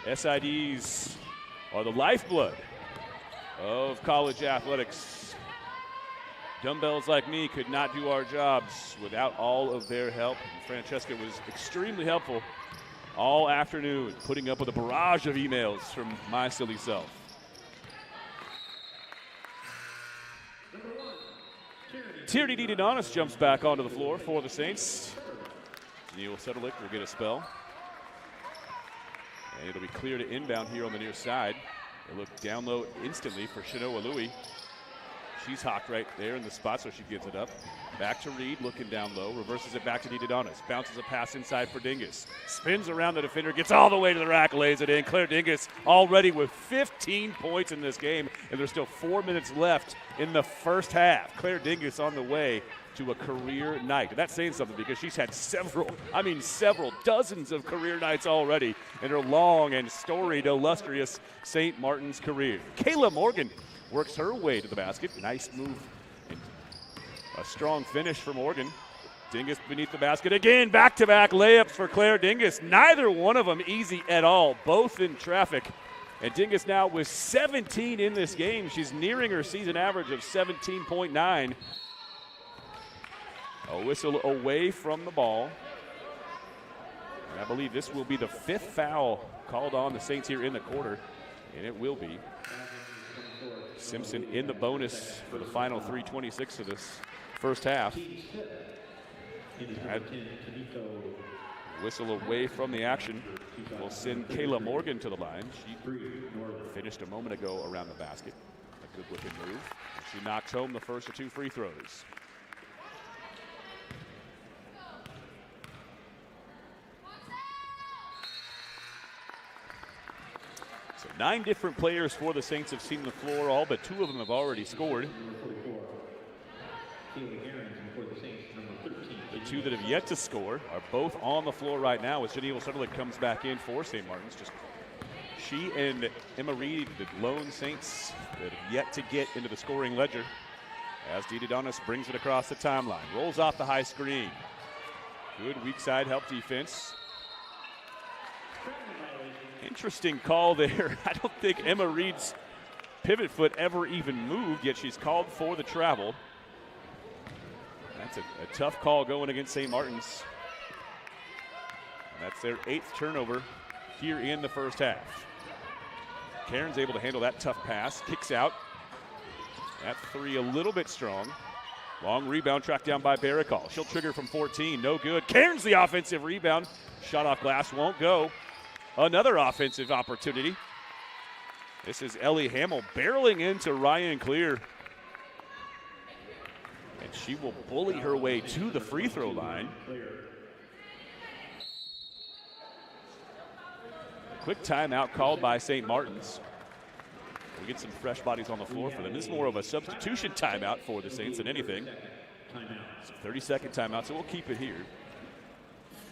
SIDs are the lifeblood of college athletics. Dumbbells like me could not do our jobs without all of their help. Francesca was extremely helpful all afternoon, putting up with a barrage of emails from my silly self. Tierney Dedonis jumps back onto the floor for the Saints. Neil Sedelic will get a spell. And it'll be clear to inbound here on the near side. They look down low instantly for Shanoa Louie. She's hawked right there in the spot, so she gives it up. Back to Reed, looking down low. Reverses it back to Dedonis. Bounces a pass inside for Dingus. Spins around the defender, gets all the way to the rack, lays it in. Claire Dingus already with 15 points in this game, and there's still 4 minutes left in the first half. Claire Dingus on the way to a career night. And that's saying something because she's had several dozens of career nights already in her long and storied, illustrious St. Martin's career. Kayla Morgan works her way to the basket. Nice move. A strong finish for Morgan. Dingus beneath the basket again. Back-to-back layups for Claire Dingus. Neither one of them easy at all. Both in traffic. And Dingus now with 17 in this game. She's nearing her season average of 17.9. A whistle away from the ball. And I believe this will be the 5th foul called on the Saints here in the quarter. And it will be. Simpson in the bonus for the final 3:26 of this first half. Whistle away from the action will send Kayla Morgan to the line. She finished a moment ago around the basket. A good looking move. She knocks home the first of 2 free throws. So 9 different players for the Saints have seen the floor. All but 2 of them have already scored. The 2 that have yet to score are both on the floor right now as Janelle Sutherland comes back in for St. Martin's. Just she and Emma Reed, the lone Saints that have yet to get into the scoring ledger. As Dedonis brings it across the timeline. Rolls off the high screen. Good weak side help defense. Interesting call there. I don't think Emma Reed's pivot foot ever even moved, yet she's called for the travel. That's a tough call going against St. Martin's. That's their 8th turnover here in the first half. Karen's able to handle that tough pass, kicks out. That 3 a little bit strong. Long rebound tracked down by Barricall. She'll trigger from 14, no good. Karen's the offensive rebound. Shot off glass, won't go. Another offensive opportunity. This is Ellie Hamill barreling into Ryan Clear. And she will bully her way to the free throw line. Quick timeout called by St. Martin's. We get some fresh bodies on the floor for them. This is more of a substitution timeout for the Saints than anything. It's a 30-second timeout, so we'll keep it here.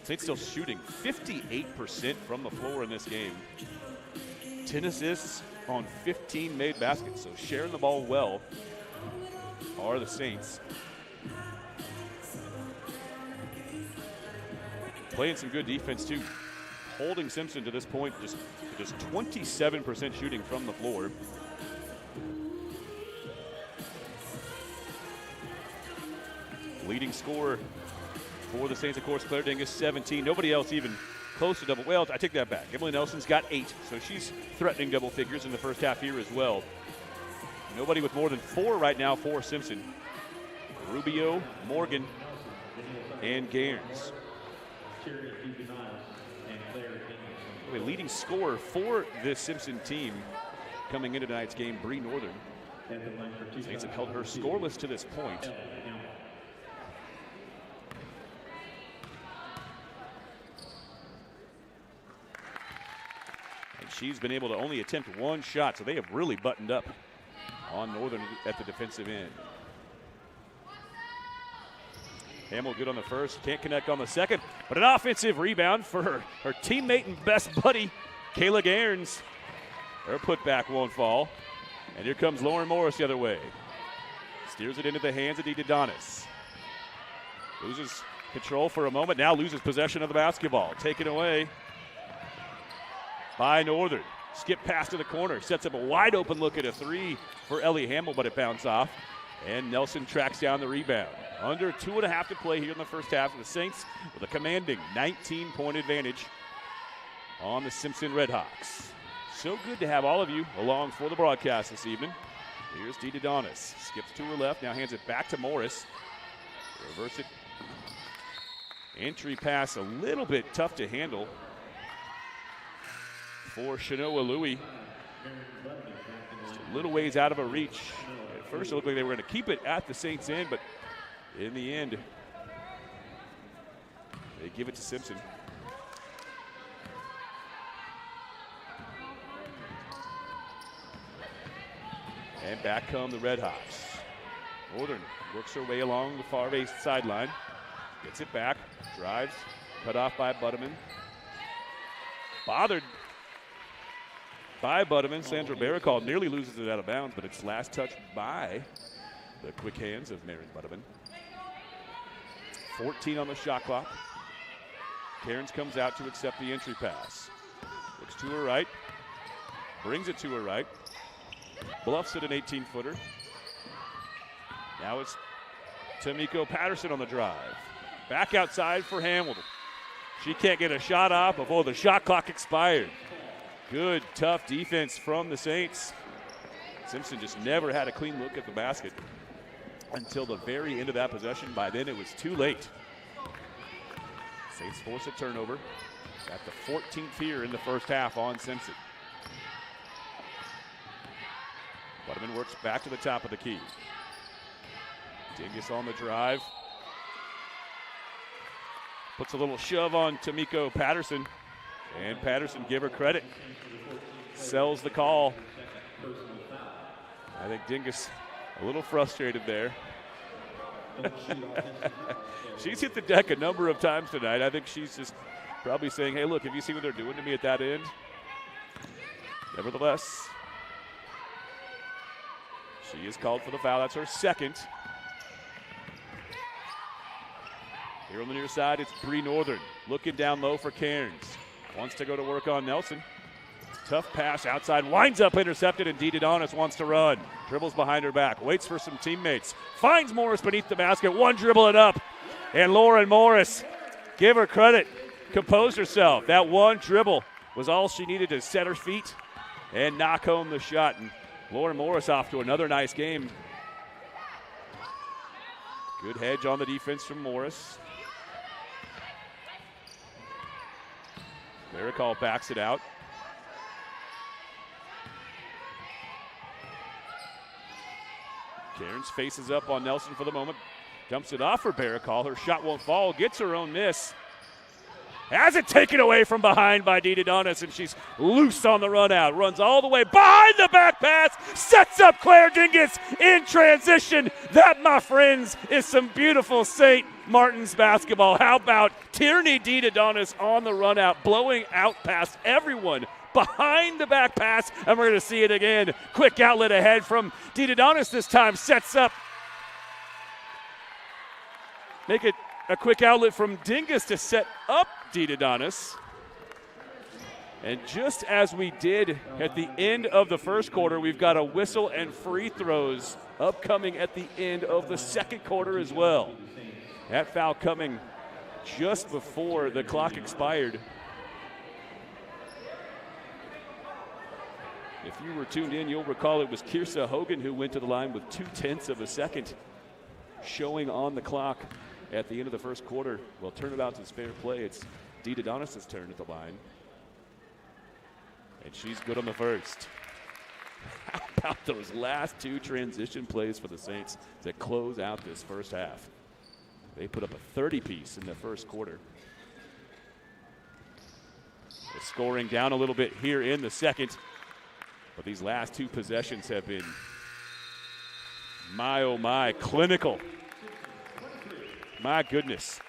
Saints still shooting 58% from the floor in this game. 10 assists on 15 made baskets, so sharing the ball well are the Saints. Playing some good defense too. Holding Simpson to this point, just 27% shooting from the floor. Leading scorer for the Saints, of course, Claire Dingus, 17. Nobody else even close to double. Well, I take that back. Emily Nelson's got 8, so she's threatening double figures in the first half here as well. Nobody with more than 4 right now for Simpson. Rubio, Morgan, and Gairns. The leading scorer for this Simpson team coming into tonight's game, Bree Northern. Saints have held her scoreless to this point. She's been able to only attempt 1 shot, so they have really buttoned up on Northern at the defensive end. Hamill good on the first, can't connect on the second, but an offensive rebound for her teammate and best buddy, Kayla Gairns. Her putback won't fall. And here comes Lauren Morris the other way. Steers it into the hands of DeDonis. Loses control for a moment, now loses possession of the basketball. Taken away by Northern. Skip pass to the corner, sets up a wide open look at a three for Ellie Hamill, but it bounced off. And Nelson tracks down the rebound. Under 2.5 to play here in the first half. The Saints with a commanding 19-point advantage on the Simpson Redhawks. So good to have all of you along for the broadcast this evening. Here's DeDonis. Skips to her left, now hands it back to Morris. Reverse it. Entry pass a little bit tough to handle for Shanoa Louie. Just a little ways out of her reach. At first it looked like they were going to keep it at the Saints end, but in the end, they give it to Simpson. And back come the Redhawks. Northern works her way along the far base sideline. Gets it back, drives, cut off by Butterman. Bothered by Butterman. Sandra Barricall nearly loses it out of bounds, but it's last touched by the quick hands of Marin Butterman. 14 on the shot clock. Cairns comes out to accept the entry pass. Looks to her right, brings it to her right. Bluffs it an 18-footer. Now it's Tamiko Patterson on the drive. Back outside for Hamilton. She can't get a shot off before the shot clock expired. Good, tough defense from the Saints. Simpson just never had a clean look at the basket until the very end of that possession. By then it was too late. Saints force a turnover at the 14th here in the first half on Simpson. Butterman works back to the top of the key. Dingus on the drive. Puts a little shove on Tamiko Patterson. And Patterson, give her credit, sells the call. I think Dingus a little frustrated there. She's hit the deck a number of times tonight. I think she's just probably saying, hey, look, have you seen what they're doing to me at that end? Nevertheless, she is called for the foul. That's her second. Here on the near side, it's Bree Northern. Looking down low for Cairns. Wants to go to work on Nelson. Tough pass outside, winds up intercepted, and DeDonis wants to run. Dribbles behind her back, waits for some teammates. Finds Morris beneath the basket, one dribble it up. And Lauren Morris, give her credit, composed herself. That one dribble was all she needed to set her feet and knock home the shot. And Lauren Morris off to another nice game. Good hedge on the defense from Morris. Barricall backs it out. Cairns faces up on Nelson for the moment. Dumps it off for Barricall. Her shot won't fall. Gets her own miss. Has it taken away from behind by DeDonis, and she's loose on the run out. Runs all the way behind the back pass. Sets up Claire Dingus in transition. That, my friends, is some beautiful St. Martin's basketball. How about Tierney DeDonis on the run out, blowing out past everyone behind the back pass, and we're going to see it again. Quick outlet ahead from DeDonis this time. Sets up. Make it a quick outlet from Dingus to set up DeDonis. And just as we did at the end of the first quarter, we've got a whistle and free throws upcoming at the end of the second quarter as well. That foul coming just before the clock expired. If you were tuned in, you'll recall it was Kiersa Hogan who went to the line with 0.2 of a second showing on the clock at the end of the first quarter. Well, turnabout's is fair play. It's DeDonis' turn at the line. And she's good on the first. How about those last two transition plays for the Saints to close out this first half? They put up a 30-piece in the first quarter. They're scoring down a little bit here in the second. But these last two possessions have been, my oh my, clinical My goodness.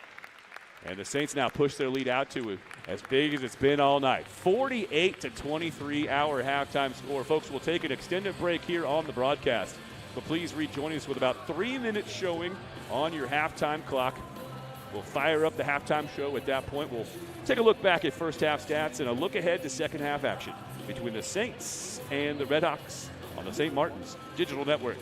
And the Saints now push their lead out to as big as it's been all night. 48-23 our halftime score. Folks, we'll take an extended break here on the broadcast. But please rejoin us with about 3 minutes showing on your halftime clock. We'll fire up the halftime show at that point. We'll take a look back at first half stats and a look ahead to second half action between the Saints and the Redhawks on the St. Martin's Digital Network.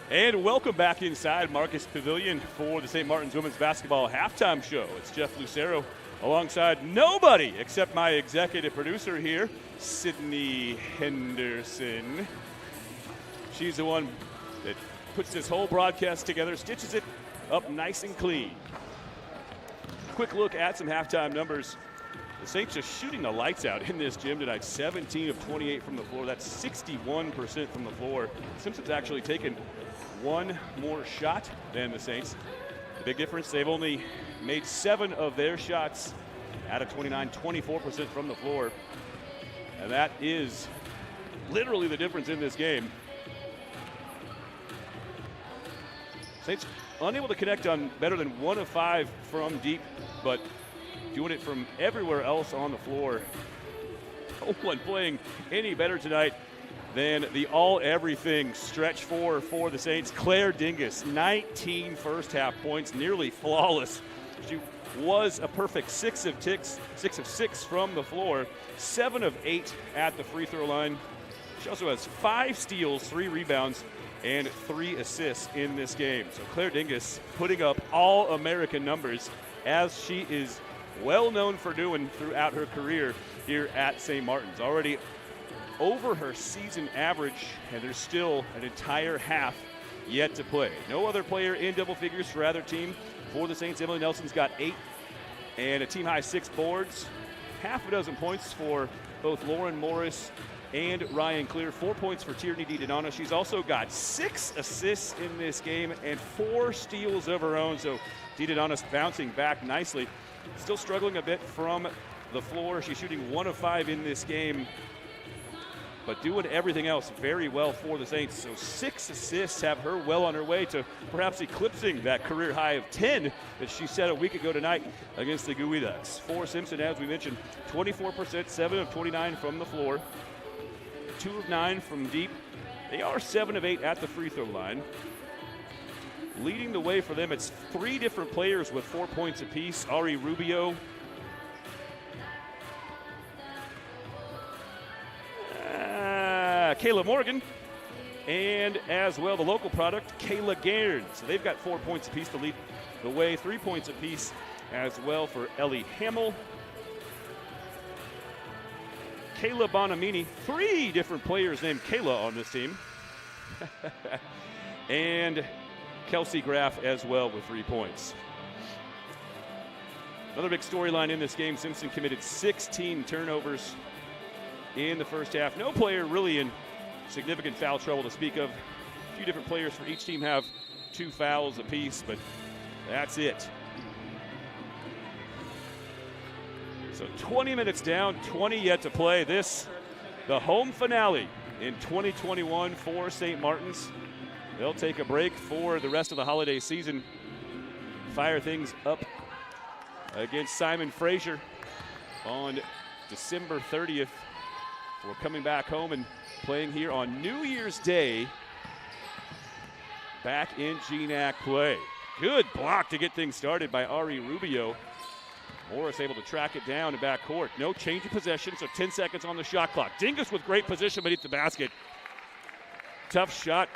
And welcome back inside Marcus Pavilion for the St. Martin's Women's Basketball Halftime Show. It's Jeff Lucero alongside nobody except my executive producer here, Sydney Henderson. She's the one that puts this whole broadcast together, stitches it up nice and clean. Quick look at some halftime numbers. The Saints are shooting the lights out in this gym tonight. 17 of 28 from the floor. That's 61% from the floor. Simpson's actually taken one more shot than the Saints. The big difference, they've only made 7 of their shots out of 29, 24% from the floor. And that is literally the difference in this game. Saints unable to connect on better than 1 of 5 from deep, but doing it from everywhere else on the floor. No one playing any better tonight than the all-everything stretch 4 for the Saints. Claire Dingus, 19 first-half points, nearly flawless. She was a perfect 6 of 6 from the floor, 7 of 8 at the free throw line. She also has 5 steals, 3 rebounds, and 3 assists in this game. So Claire Dingus putting up all-American numbers, as she is well known for doing throughout her career here at St. Martin's. Already over her season average, and there's still an entire half yet to play. No other player in double figures for either team. For the Saints, Emily Nelson's got 8 and a team-high 6 boards. Half a dozen points for both Lauren Morris and Ryan Clear. 4 points for Tierney DiDonato. She's also got 6 assists in this game and 4 steals of her own. So DiDonato bouncing back nicely. Still struggling a bit from the floor. She's shooting 1 of 5 in this game, but doing everything else very well for the Saints. So 6 assists have her well on her way to perhaps eclipsing that career high of 10 that she set a week ago tonight against the Geoducks. For Simpson, as we mentioned, 24%, 7 of 29 from the floor, 2 of 9 from deep. They are 7 of 8 at the free throw line. Leading the way for them, it's 3 different players with 4 points apiece. Ari Rubio, Kayla Morgan, and as well the local product, Kayla Gairn. So they've got 4 points apiece to lead the way. 3 points apiece as well for Ellie Hamill. Kayla Bonamini, 3 different players named Kayla on this team. And Kelsey Graff as well with 3 points. Another big storyline in this game, Simpson committed 16 turnovers in the first half. No player really in significant foul trouble to speak of. A few different players for each team have 2 fouls apiece, but that's it. So 20 minutes down, 20 yet to play. This, the home finale in 2021 for St. Martin's. They'll take a break for the rest of the holiday season. Fire things up against Simon Fraser on December 30th. We're coming back home and playing here on New Year's Day back in GNAC play. Good block to get things started by Ari Rubio. Morris able to track it down in backcourt. No change of possession, so 10 seconds on the shot clock. Dingus with great position beneath the basket. Tough shot.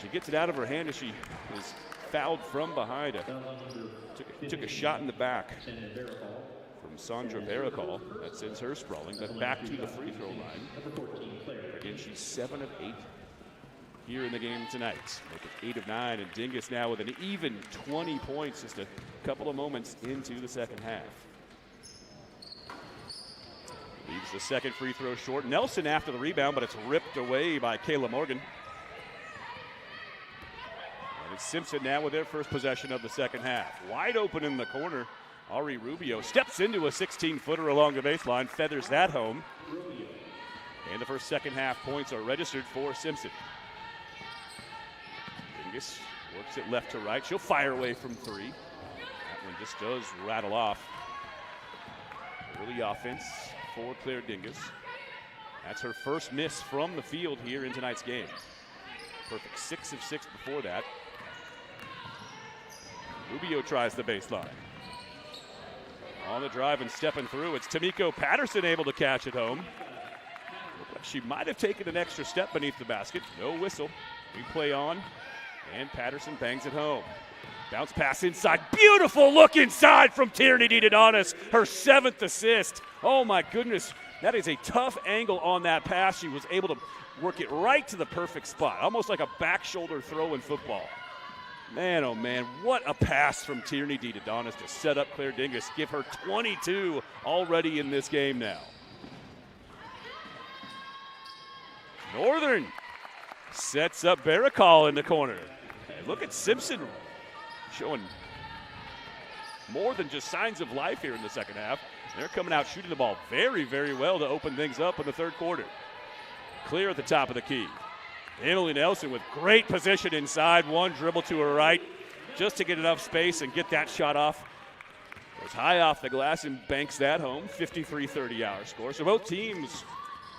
She gets it out of her hand as she is fouled from behind. Took a shot in the back from Sandra Baracol. That sends her sprawling, but back to the free throw line. Again, she's 7 of 8 here in the game tonight. Make it 8 of 9, and Dingus now with an even 20 points just a couple of moments into the second half. Leaves the second free throw short. Nelson after the rebound, but it's ripped away by Kayla Morgan. And it's Simpson now with their first possession of the second half. Wide open in the corner. Ari Rubio steps into a 16-footer along the baseline, feathers that home. And the first second half points are registered for Simpson. Dingus works it left to right. She'll fire away from 3. That one just does rattle off. Early offense for Claire Dingus. That's her first miss from the field here in tonight's game. Perfect 6 of 6 before that. Rubio tries the baseline. On the drive and stepping through, it's Tamiko Patterson able to catch it home. Looked like she might have taken an extra step beneath the basket. No whistle. We play on. And Patterson bangs it home. Bounce pass inside. Beautiful look inside from Tierney DeDonis. Her 7th assist. Oh my goodness. That is a tough angle on that pass. She was able to work it right to the perfect spot. Almost like a back shoulder throw in football. Man, oh man, what a pass from Tierney DeDonis to set up Claire Dingus. Give her 22 already in this game now. Northern sets up Baracall in the corner. And look at Simpson showing more than just signs of life here in the second half. They're coming out shooting the ball very, very well to open things up in the third quarter. Clear at the top of the key. Emily Nelson with great position inside. One dribble to her right just to get enough space and get that shot off. Goes high off the glass and banks that home. 53-30 our score. So both teams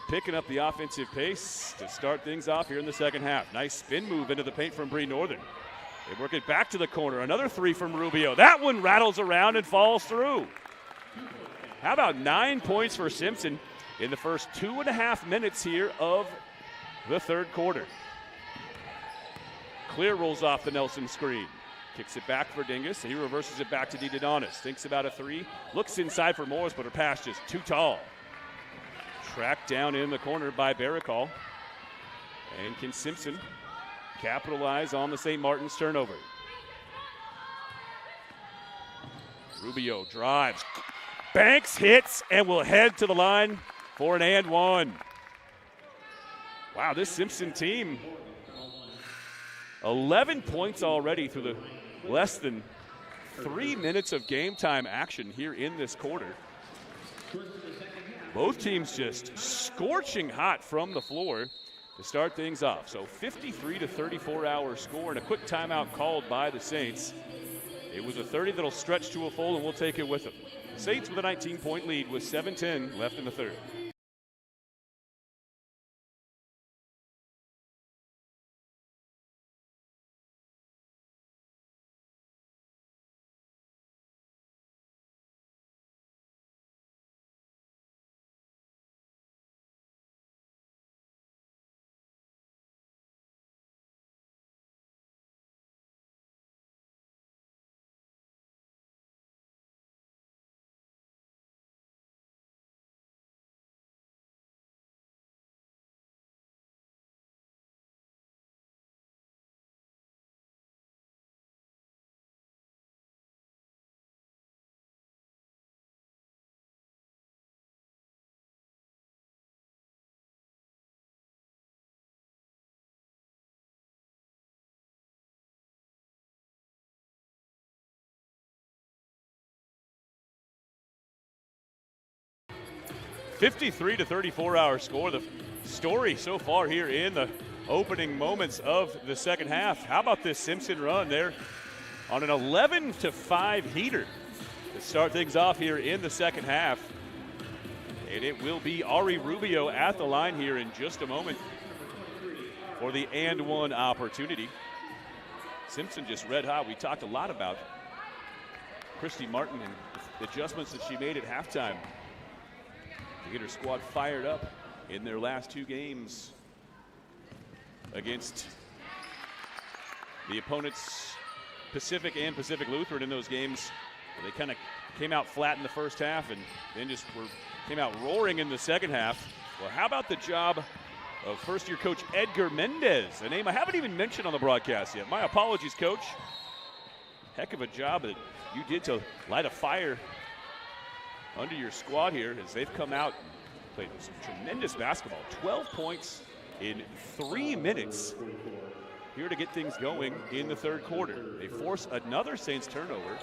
picking up the offensive pace to start things off here in the second half. Nice spin move into the paint from Bree Northern. They work it back to the corner. Another 3 from Rubio. That one rattles around and falls through. How about 9 points for Simpson in the first 2.5 minutes here of the third quarter. Clear rolls off the Nelson screen. Kicks it back for Dingus. He reverses it back to DeDonis. Thinks about a 3. Looks inside for Morris, but her pass just too tall. Tracked down in the corner by Baracall. And can Simpson capitalize on the St. Martin's turnover? Rubio drives. Banks, hits, and will head to the line for an and one. Wow, this Simpson team, 11 points already through the less than 3 minutes of game time action here in this quarter. Both teams just scorching hot from the floor to start things off. So 53-34 our score and a quick timeout called by the Saints. It was a 30 that'll stretch to a full, and we'll take it with them. Saints with a 19-point lead with 7:10 left in the third. (53-34) our score. The story so far here in the opening moments of the second half. How about this Simpson run there on an 11-5 heater to start things off here in the second half. And it will be Ari Rubio at the line here in just a moment for the and one opportunity. Simpson just red hot. We talked a lot about Christy Martin and the adjustments that she made at halftime to get her squad fired up in their last 2 games against the opponents Pacific and Pacific Lutheran. In those games, they kind of came out flat in the first half and then just came out roaring in the second half. Well, how about the job of first-year coach Edgar Mendez, a name I haven't even mentioned on the broadcast yet. My apologies, Coach. Heck of a job that you did to light a fire under your squad here as they've come out and played some tremendous basketball. 12 points in 3 minutes here to get things going in the third quarter. They force another Saints turnover.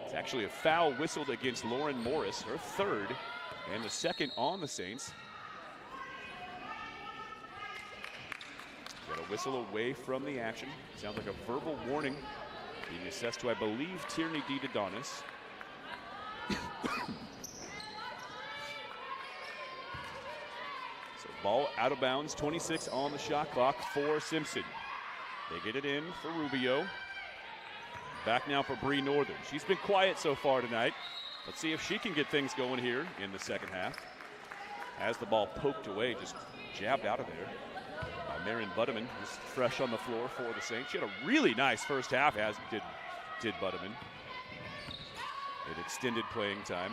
It's actually a foul whistled against Lauren Morris, her 3rd, and the 2nd on the Saints. Got a whistle away from the action. Sounds like a verbal warning being assessed to, I believe, Tierney DeDonis. So ball out of bounds, 26 on the shot clock for Simpson. They get it in for Rubio. Back now for Bree Northern. She's been quiet so far tonight. Let's see if she can get things going here in the second half. As the ball poked away, just jabbed out of there by Marin Butterman was fresh on the floor for the Saints. She had a really nice first half, as did Butterman. It extended playing time.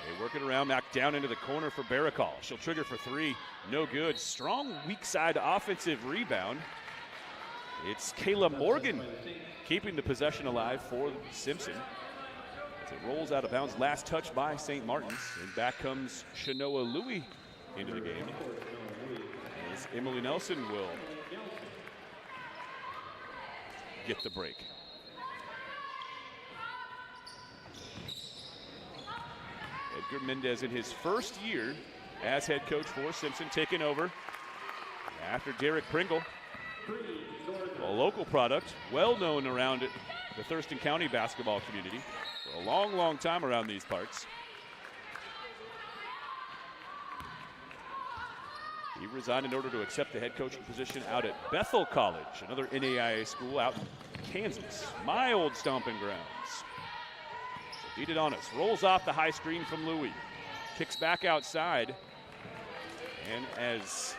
They work it around, knocked down into the corner for Barakal. She'll trigger for three, no good. Strong weak side offensive rebound. It's Kayla Morgan keeping the possession alive for Simpson. As it rolls out of bounds, last touch by St. Martin's. And back comes Shanoa Louie into the game. As Emily Nelson will get the break. Edgar Mendez in his first year as head coach for Simpson, taking over after Derek Pringle, a local product, well known around the Thurston County basketball community for a long, long time around these parts. He resigned in order to accept the head coaching position out at Bethel College, another NAIA school out in Kansas, my old stomping grounds. Didonis rolls off the high screen from Louie, kicks back outside, and as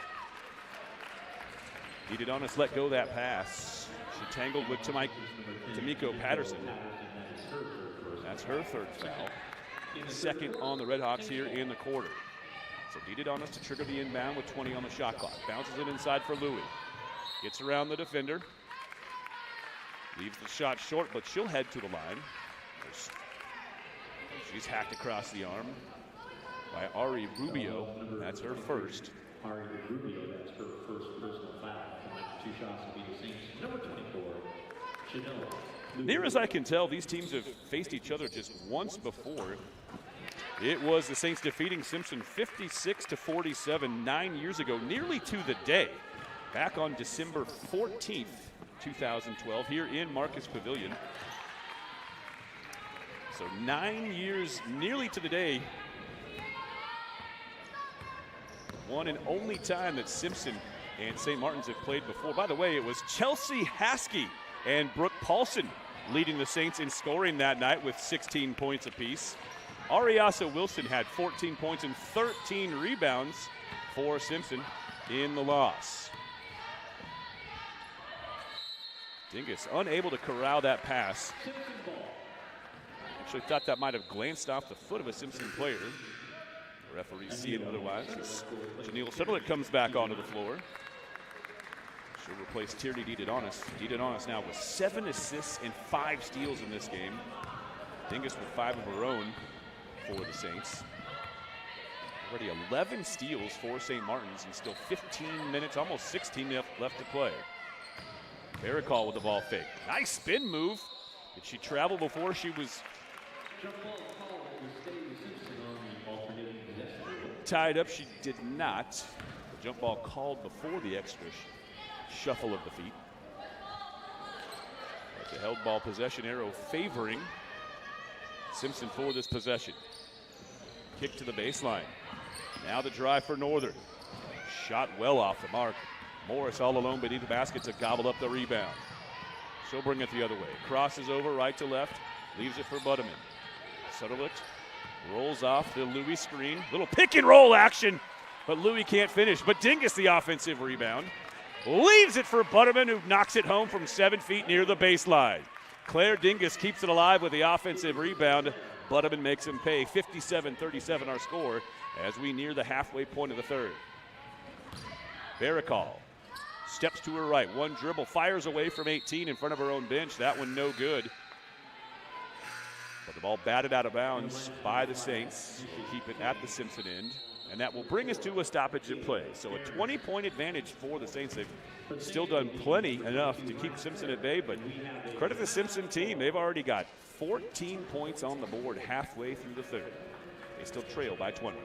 Didonis let go that pass, she tangled with Tamiko Patterson. That's her third foul. Second on the Redhawks here in the quarter. So Didonis to trigger the inbound with 20 on the shot clock. Bounces it inside for Louie. Gets around the defender. Leaves the shot short, but she'll head to the line. She's hacked across the arm by Ari Rubio. That's her first.
Ari Rubio, that's her first personal foul. Two shots to be the Saints. Number 24, Chanel.
Near as I can tell, these teams have faced each other just once before. It was the Saints defeating Simpson 56-47 9 years ago, nearly to the day, back on December 14th, 2012, here in Marcus Pavilion. So 9 years, nearly to the day. One and only time that Simpson and St. Martin's have played before. By the way, it was Chelsea Haskey and Brooke Paulson leading the Saints in scoring that night with 16 points apiece. Ariasa Wilson had 14 points and 13 rebounds for Simpson in the loss. Dingus unable to corral that pass. Actually thought that might have glanced off the foot of a Simpson player. The referees see it otherwise. Janelle Sutherland comes back onto the floor. She'll replace Tierney Didonis. Didonis now with 7 assists and 5 steals in this game. Dingus with 5 of her own for the Saints. Already 11 steals for St. Martin's and still 15 minutes, almost 16 left to play. Barakal with the ball fake. Nice spin move. Did she travel before she was tied up? She did not. The jump ball called before the extra shuffle of the feet. But the held ball possession arrow favoring Simpson for this possession. Kick to the baseline. Now the drive for Northern. Shot well off the mark. Morris all alone beneath the basket to gobble up the rebound. She'll bring it the other way. Crosses over right to left. Leaves it for Butterman. Sutherland rolls off the Louie screen. Little pick and roll action, but Louie can't finish. But Dingus the offensive rebound. Leaves it for Butterman, who knocks it home from 7 feet near the baseline. Claire Dingus keeps it alive with the offensive rebound. Butterman makes him pay. 57-37 our score as we near the halfway point of the third. Barakal steps to her right. One dribble, fires away from 18 in front of her own bench. That one no good. But the ball batted out of bounds by the Saints to keep it at the Simpson end. And that will bring us to a stoppage in play. So a 20-point advantage for the Saints. They've still done plenty enough to keep Simpson at bay, but credit the Simpson team. They've already got 14 points on the board halfway through the third. They still trail by 20.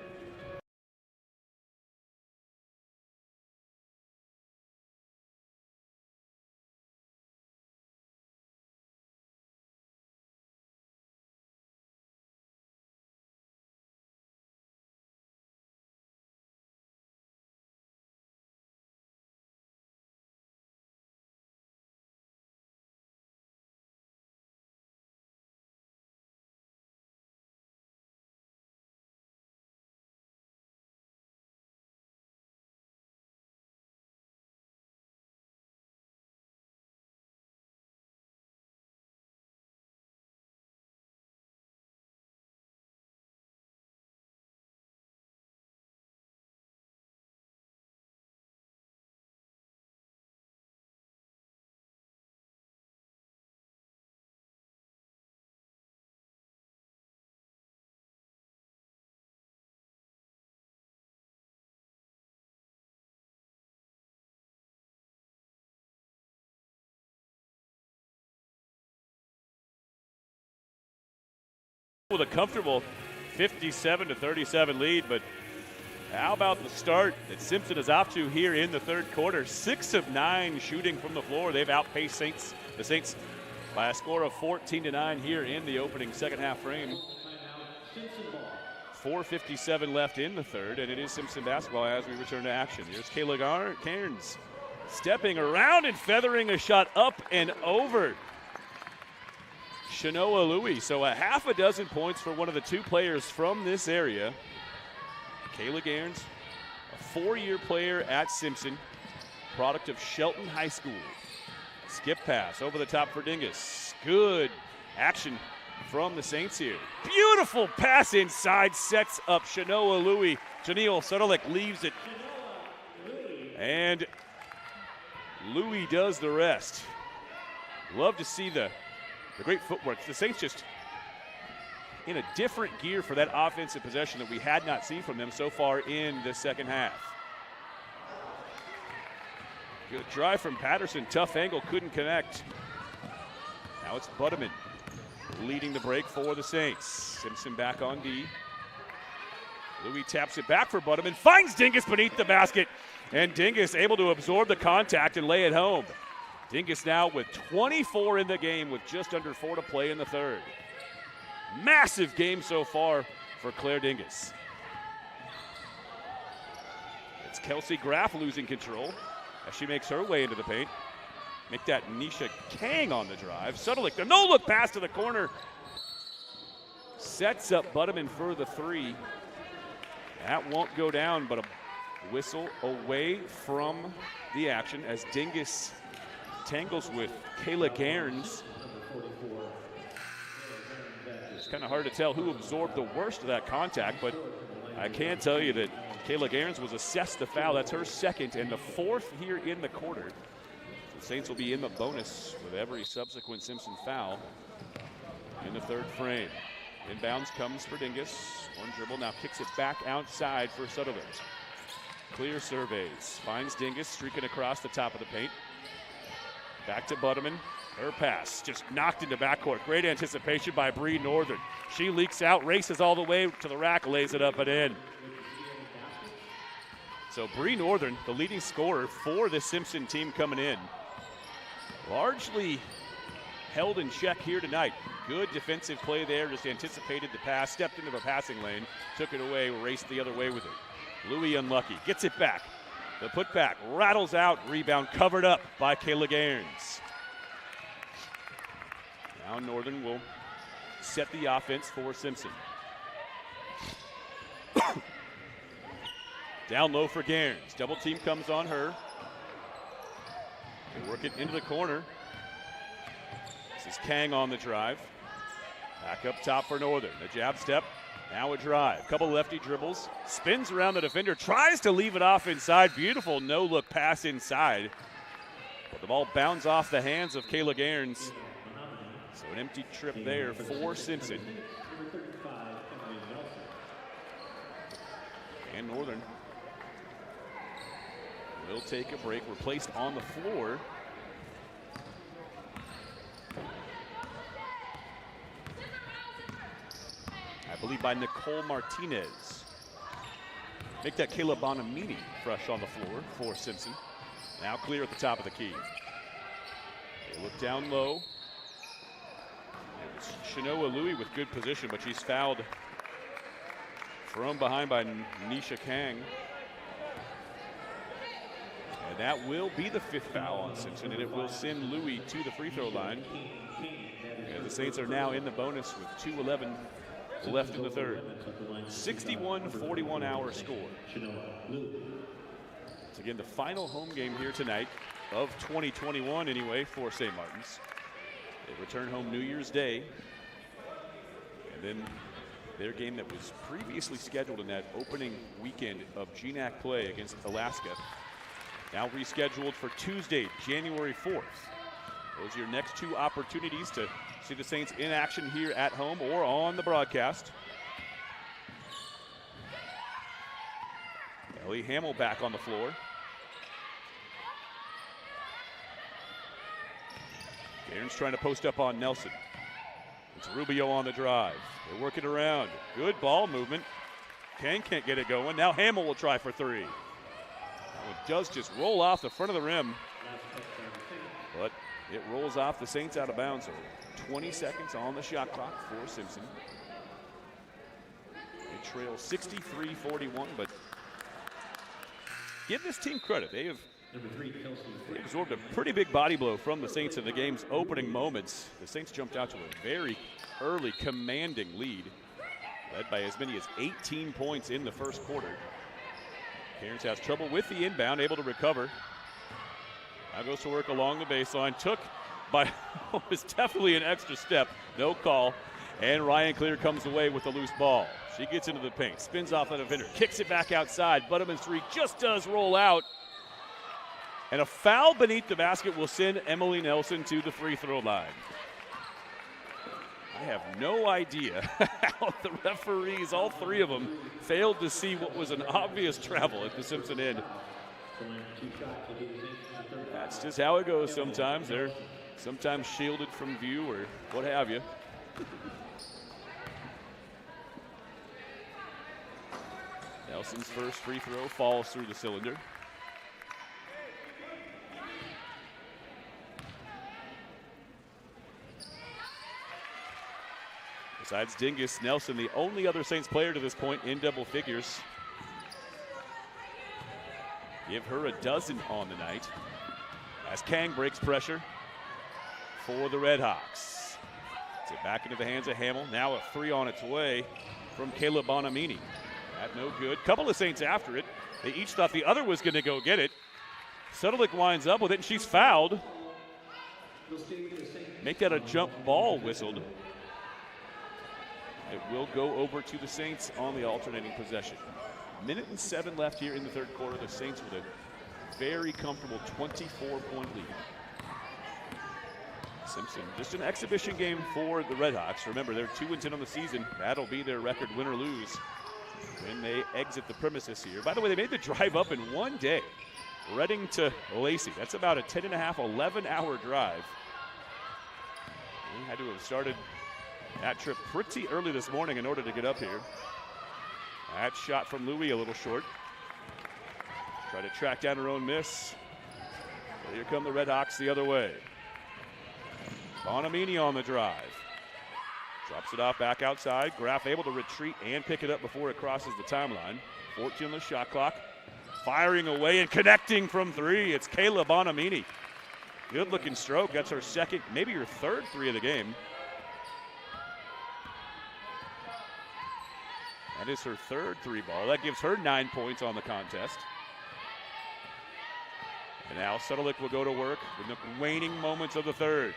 With a comfortable 57-37 lead, but how about the start that Simpson is off to here in the third quarter? 6 of 9 shooting from the floor. They've outpaced the Saints by a score of 14-9 here in the opening second half frame. 4:57 left in the third, and it is Simpson basketball as we return to action. Here's Kayla Cairns stepping around and feathering a shot up and over Shanoa Louie. So a half a dozen points for one of the two players from this area. Kayla Cairns, a 4-year player at Simpson, product of Shelton High School. Skip pass over the top for Dingus. Good action from the Saints here. Beautiful pass inside, sets up Shanoa Louie. Janelle Suttelick leaves it. And Louie does the rest. Love to see the great footwork. The Saints just in a different gear for that offensive possession that we had not seen from them so far in the second half. Good drive from Patterson. Tough angle, couldn't connect. Now it's Butterman leading the break for the Saints. Simpson back on D. Louie taps it back for Butterman. Finds Dingus beneath the basket. And Dingus able to absorb the contact and lay it home. Dingus now with 24 in the game with just under 4 to play in the third. Massive game so far for Claire Dingus. It's Kelsey Graff losing control as she makes her way into the paint. Make that Nisha Kang on the drive. Suttelick, the no-look pass to the corner. Sets up Butterman for the three. That won't go down, but a whistle away from the action as Dingus tangles with Kayla Cairns. It's kind of hard to tell who absorbed the worst of that contact, but I can tell you that Kayla Cairns was assessed the foul. That's her second and the fourth here in the quarter. The Saints will be in the bonus with every subsequent Simpson foul in the third frame. Inbounds comes for Dingus. One dribble, now kicks it back outside for Sutherland. Clear surveys. Finds Dingus streaking across the top of the paint. Back to Butterman. Her pass just knocked into backcourt. Great anticipation by Bree Northern. She leaks out, races all the way to the rack, lays it up and in. So Bree Northern, the leading scorer for the Simpson team coming in. Largely held in check here tonight. Good defensive play there, just anticipated the pass, stepped into the passing lane, took it away, raced the other way with it. Louie unlucky, gets it back. The putback rattles out, rebound covered up by Kayla Cairns. Now Northern will set the offense for Simpson. Down low for Cairns. Double team comes on her. They work it into the corner. This is Kang on the drive. Back up top for Northern. The jab step. Now a drive. Couple lefty dribbles. Spins around the defender. Tries to leave it off inside. Beautiful no-look pass inside. But the ball bounds off the hands of Kayla Cairns. So an empty trip there for Simpson. And Northern will take a break. We're placed on the floor. I believe by Nicole Martinez. Make that Kayla Bonamini fresh on the floor for Simpson. Now clear at the top of the key. They look down low. Shanoa Louie with good position, but she's fouled from behind by Nisha Kang. And that will be the fifth foul on Simpson, and it will send Louie to the free throw line. And the Saints are now in the bonus with 2:11 left in the third. 61-41 our score. It's again the final home game here tonight of 2021 anyway for St. Martin's. They return home New Year's Day. And then their game that was previously scheduled in that opening weekend of GNAC play against Alaska, now rescheduled for Tuesday, January 4th. Those are your next two opportunities to see the Saints in action here at home or on the broadcast. Ellie Hamill back on the floor. Cairns trying to post up on Nelson. It's Rubio on the drive. They work it around. Good ball movement. Can't get it going. Now Hamill will try for three. It does just roll off the front of the rim, but it rolls off the Saints out of bounds. So 20 seconds on the shot clock for Simpson. They trail 63-41, but give this team credit. They absorbed a pretty big body blow from the Saints in the game's opening moments. The Saints jumped out to a very early commanding lead, led by as many as 18 points in the first quarter. Cairns has trouble with the inbound, able to recover. Now goes to work along the baseline. Took by, was definitely an extra step. No call. And Ryan Clear comes away with the loose ball. She gets into the paint, spins off the defender, kicks it back outside. Butterman's three just does roll out. And a foul beneath the basket will send Emily Nelson to the free throw line. I have no idea how the referees, all three of them, failed to see what was an obvious travel at the Simpson end. That's just how it goes sometimes. They're sometimes shielded from view or what have you. Nelson's first free throw falls through the cylinder. Besides Dingus, Nelson, the only other Saints player to this point in double figures. Give her a dozen on the night as Kang breaks pressure for the Redhawks. It's it back into the hands of Hamill. Now a three on its way from Kayla Bonamini. That no good. Couple of Saints after it. They each thought the other was going to go get it. Suttlick winds up with it, and she's fouled. Make that a jump ball whistled. It will go over to the Saints on the alternating possession. Minute and 7 left here in the third quarter. The Saints with a very comfortable 24-point lead. Simpson, just an exhibition game for the Redhawks. Remember, they're 2-10 on the season. That'll be their record, win or lose, when they exit the premises here. By the way, they made the drive up in one day. Reading to Lacey. That's about a 10.5, 11-hour drive. They had to have started that trip pretty early this morning in order to get up here. That shot from Louie a little short. Try to track down her own miss. But here come the Redhawks the other way. Bonamini on the drive. Drops it off back outside. Graff able to retreat and pick it up before it crosses the timeline. 14 on the shot clock. Firing away and connecting from three. It's Kayla Bonamini. Good looking stroke. That's her second, maybe her third three of the game. That is her third three ball. That gives her 9 points on the contest. And now Suttlick will go to work in the waning moments of the third.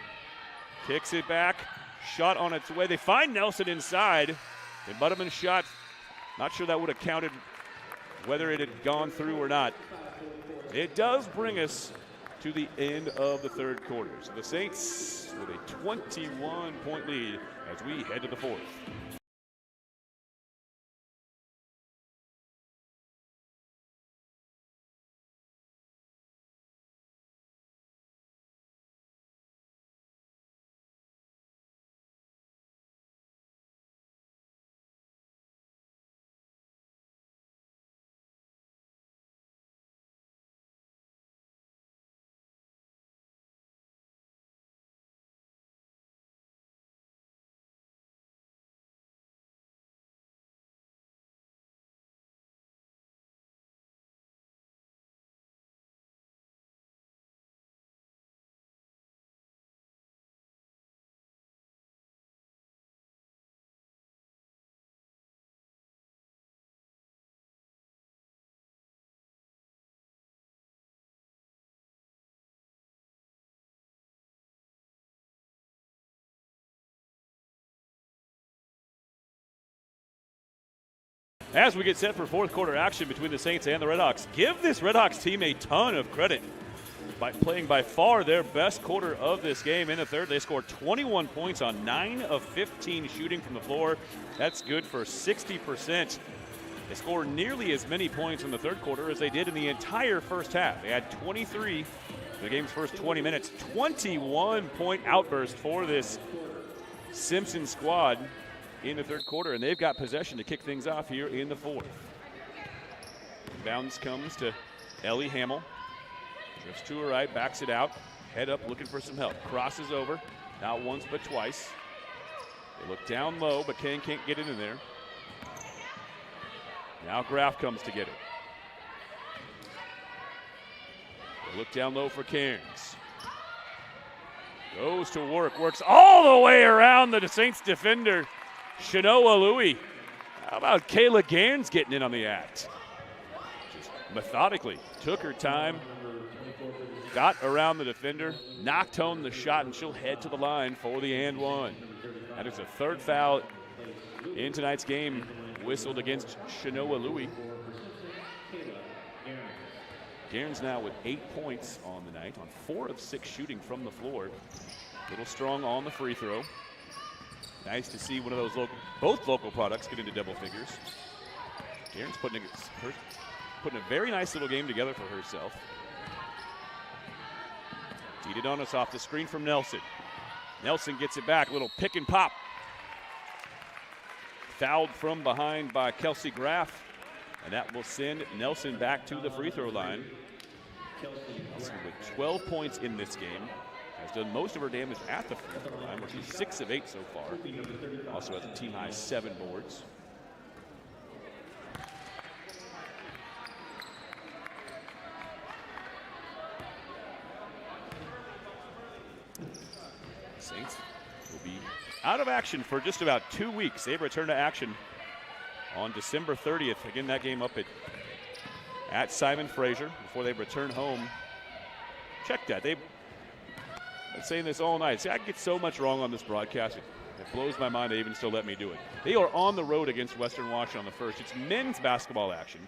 Kicks it back. Shot on its way. They find Nelson inside. And Butterman's shot, not sure that would have counted whether it had gone through or not. It does bring us to the end of the third quarter. So the Saints with a 21-point lead as we head to the fourth. As we get set for fourth quarter action between the Saints and the Redhawks, give this Redhawks team a ton of credit by playing by far their best quarter of this game. In the third, they scored 21 points on 9 of 15 shooting from the floor. That's good for 60%. They scored nearly as many points in the third quarter as they did in the entire first half. They had 23 in the game's first 20 minutes. 21-point outburst for this Simpson squad in the third quarter, and they've got possession to kick things off here in the fourth. Bounce comes to Ellie Hamill. Drifts to her right, backs it out. Head up, looking for some help. Crosses over, not once but twice. They look down low, but Kane can't get into there. Now Graff comes to get it. They look down low for Cairns. Goes to work, works all the way around the Saints defender, Shanoa Louie. How about Kayla Gaines getting in on the act? Just methodically took her time, got around the defender, knocked home the shot, and she'll head to the line for the and one. That is a third foul in tonight's game, whistled against Shanoa Louie. Gaines now with 8 points on the night, on 4 of 6 shooting from the floor. A little strong on the free throw. Nice to see one of those both local products get into double figures. Gaines putting a very nice little game together for herself. Didadonis off the screen from Nelson. Nelson gets it back, little pick and pop. Fouled from behind by Kelsey Graff, and that will send Nelson back to the free throw line. Nelson with 12 points in this game, has done most of her damage at the free throw line, where she's 6 of 8 so far. Also has a team high 7 boards. Saints will be out of action for just about 2 weeks. They return to action on December 30th. Again, that game up at Simon Fraser before they return home. Check that. They've been saying this all night. See, I get so much wrong on this broadcast. It blows my mind they even still let me do it. They are on the road against Western Washington on the first. It's men's basketball action.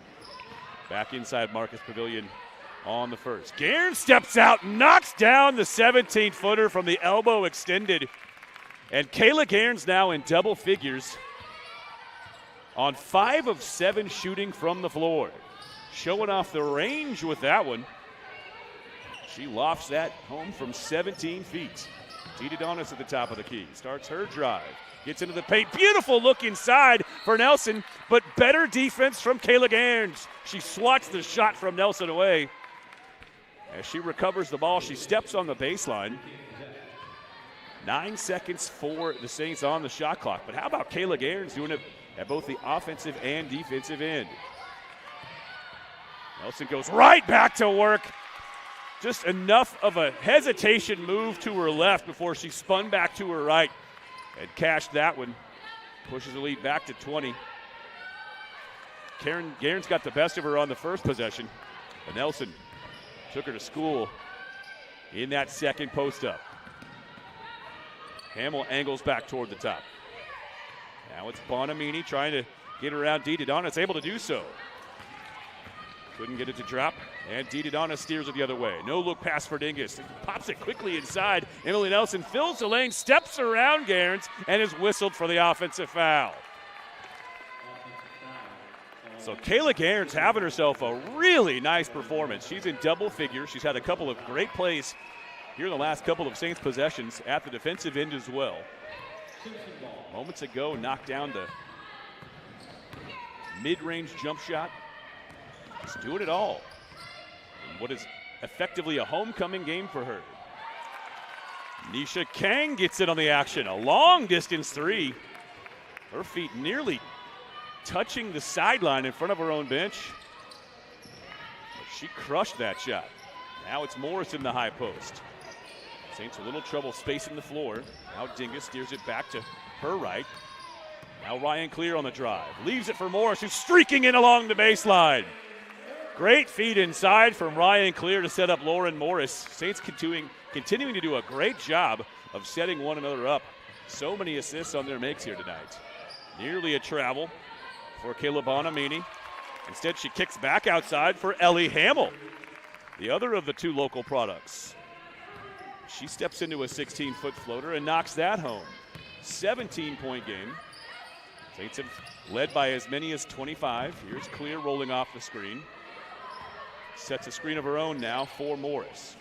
Back inside Marcus Pavilion on the first. Gaines steps out, knocks down the 17-footer from the elbow extended. And Kayla Gaines now in double figures on 5 of 7 shooting from the floor. Showing off the range with that one. She lofts that home from 17 feet. Didadonis at the top of the key. Starts her drive. Gets into the paint. Beautiful look inside for Nelson, but better defense from Kayla Gaines. She swats the shot from Nelson away. As she recovers the ball, she steps on the baseline. 9 seconds for the Saints on the shot clock. But how about Kayla Gaines doing it at both the offensive and defensive end? Nelson goes right back to work. Just enough of a hesitation move to her left before she spun back to her right and cashed that one. Pushes the lead back to 20. Gaines got the best of her on the first possession, but Nelson took her to school in that second post-up. Hamill angles back toward the top. Now it's Bonamini trying to get around Didadonis, able to do so. Couldn't get it to drop, and Didadonis steers it the other way. No look pass for Dingus. Pops it quickly inside. Emily Nelson fills the lane, steps around Gaines, and is whistled for the offensive foul. So Kayla Gaines having herself a really nice performance. She's in double figures. She's had a couple of great plays here in the last couple of Saints possessions at the defensive end as well. Moments ago, knocked down the mid-range jump shot. She's doing it all in what is effectively a homecoming game for her. Nisha Kang gets in on the action. A long-distance three. Her feet nearly touching the sideline in front of her own bench. But she crushed that shot. Now it's Morris in the high post. Saints a little trouble spacing the floor. Now Dingus steers it back to her right. Now Ryan Clear on the drive. Leaves it for Morris, who's streaking in along the baseline. Great feed inside from Ryan Clear to set up Lauren Morris. Saints continuing to do a great job of setting one another up. So many assists on their makes here tonight. Nearly a travel for Kayla Bonamini. Instead, she kicks back outside for Ellie Hamill, the other of the 2 local products. She steps into a 16-foot floater and knocks that home. 17-point game. Saints have led by as many as 25. Here's Clear rolling off the screen. Sets a screen of her own now for Morris.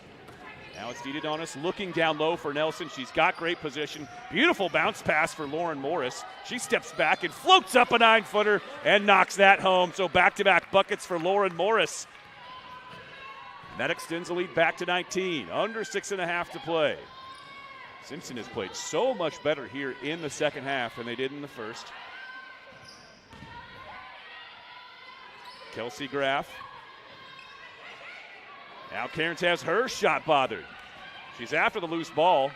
Now it's Dita Donis looking down low for Nelson. She's got great position. Beautiful bounce pass for Lauren Morris. She steps back and floats up a 9-footer and knocks that home. So back-to-back buckets for Lauren Morris. That extends the lead back to 19. Under 6.5 to play. Simpson has played so much better here in the second half than they did in the first. Kelsey Graff. Now Cairns has her shot bothered. She's after the loose ball.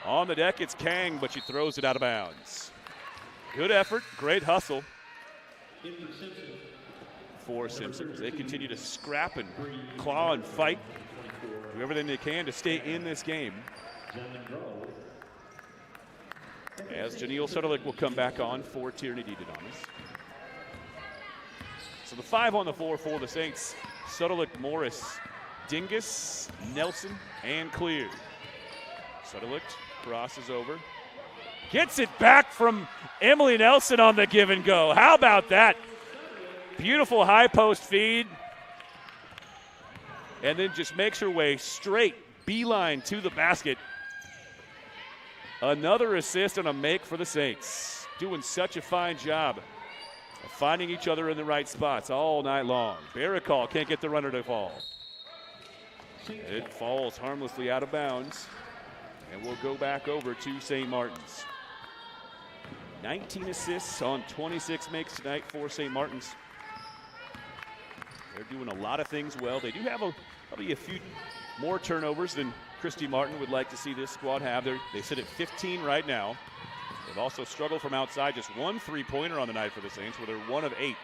On the deck, it's Kang, but she throws it out of bounds. Good effort, great hustle for Simpson. They continue to scrap and claw and fight, do everything they can to stay in this game. As Janelle Sutterlick will come back on for Tierney Didadonis. So the 5 on the floor for the Saints. Sutterlick, Morris, Dingus, Nelson, and Clear. Sutterlick crosses over. Gets it back from Emily Nelson on the give and go. How about that? Beautiful high post feed. And then just makes her way straight, beeline to the basket. Another assist and a make for the Saints. Doing such a fine job of finding each other in the right spots all night long. Barricall can't get the runner to fall. It falls harmlessly out of bounds. And we'll go back over to St. Martin's. 19 assists on 26 makes tonight for St. Martin's. They're doing a lot of things well. They do have probably a few more turnovers than Christy Martin would like to see this squad have. They sit at 15 right now. They've also struggled from outside. Just one three-pointer on the night for the Saints, where they're 1 of 8.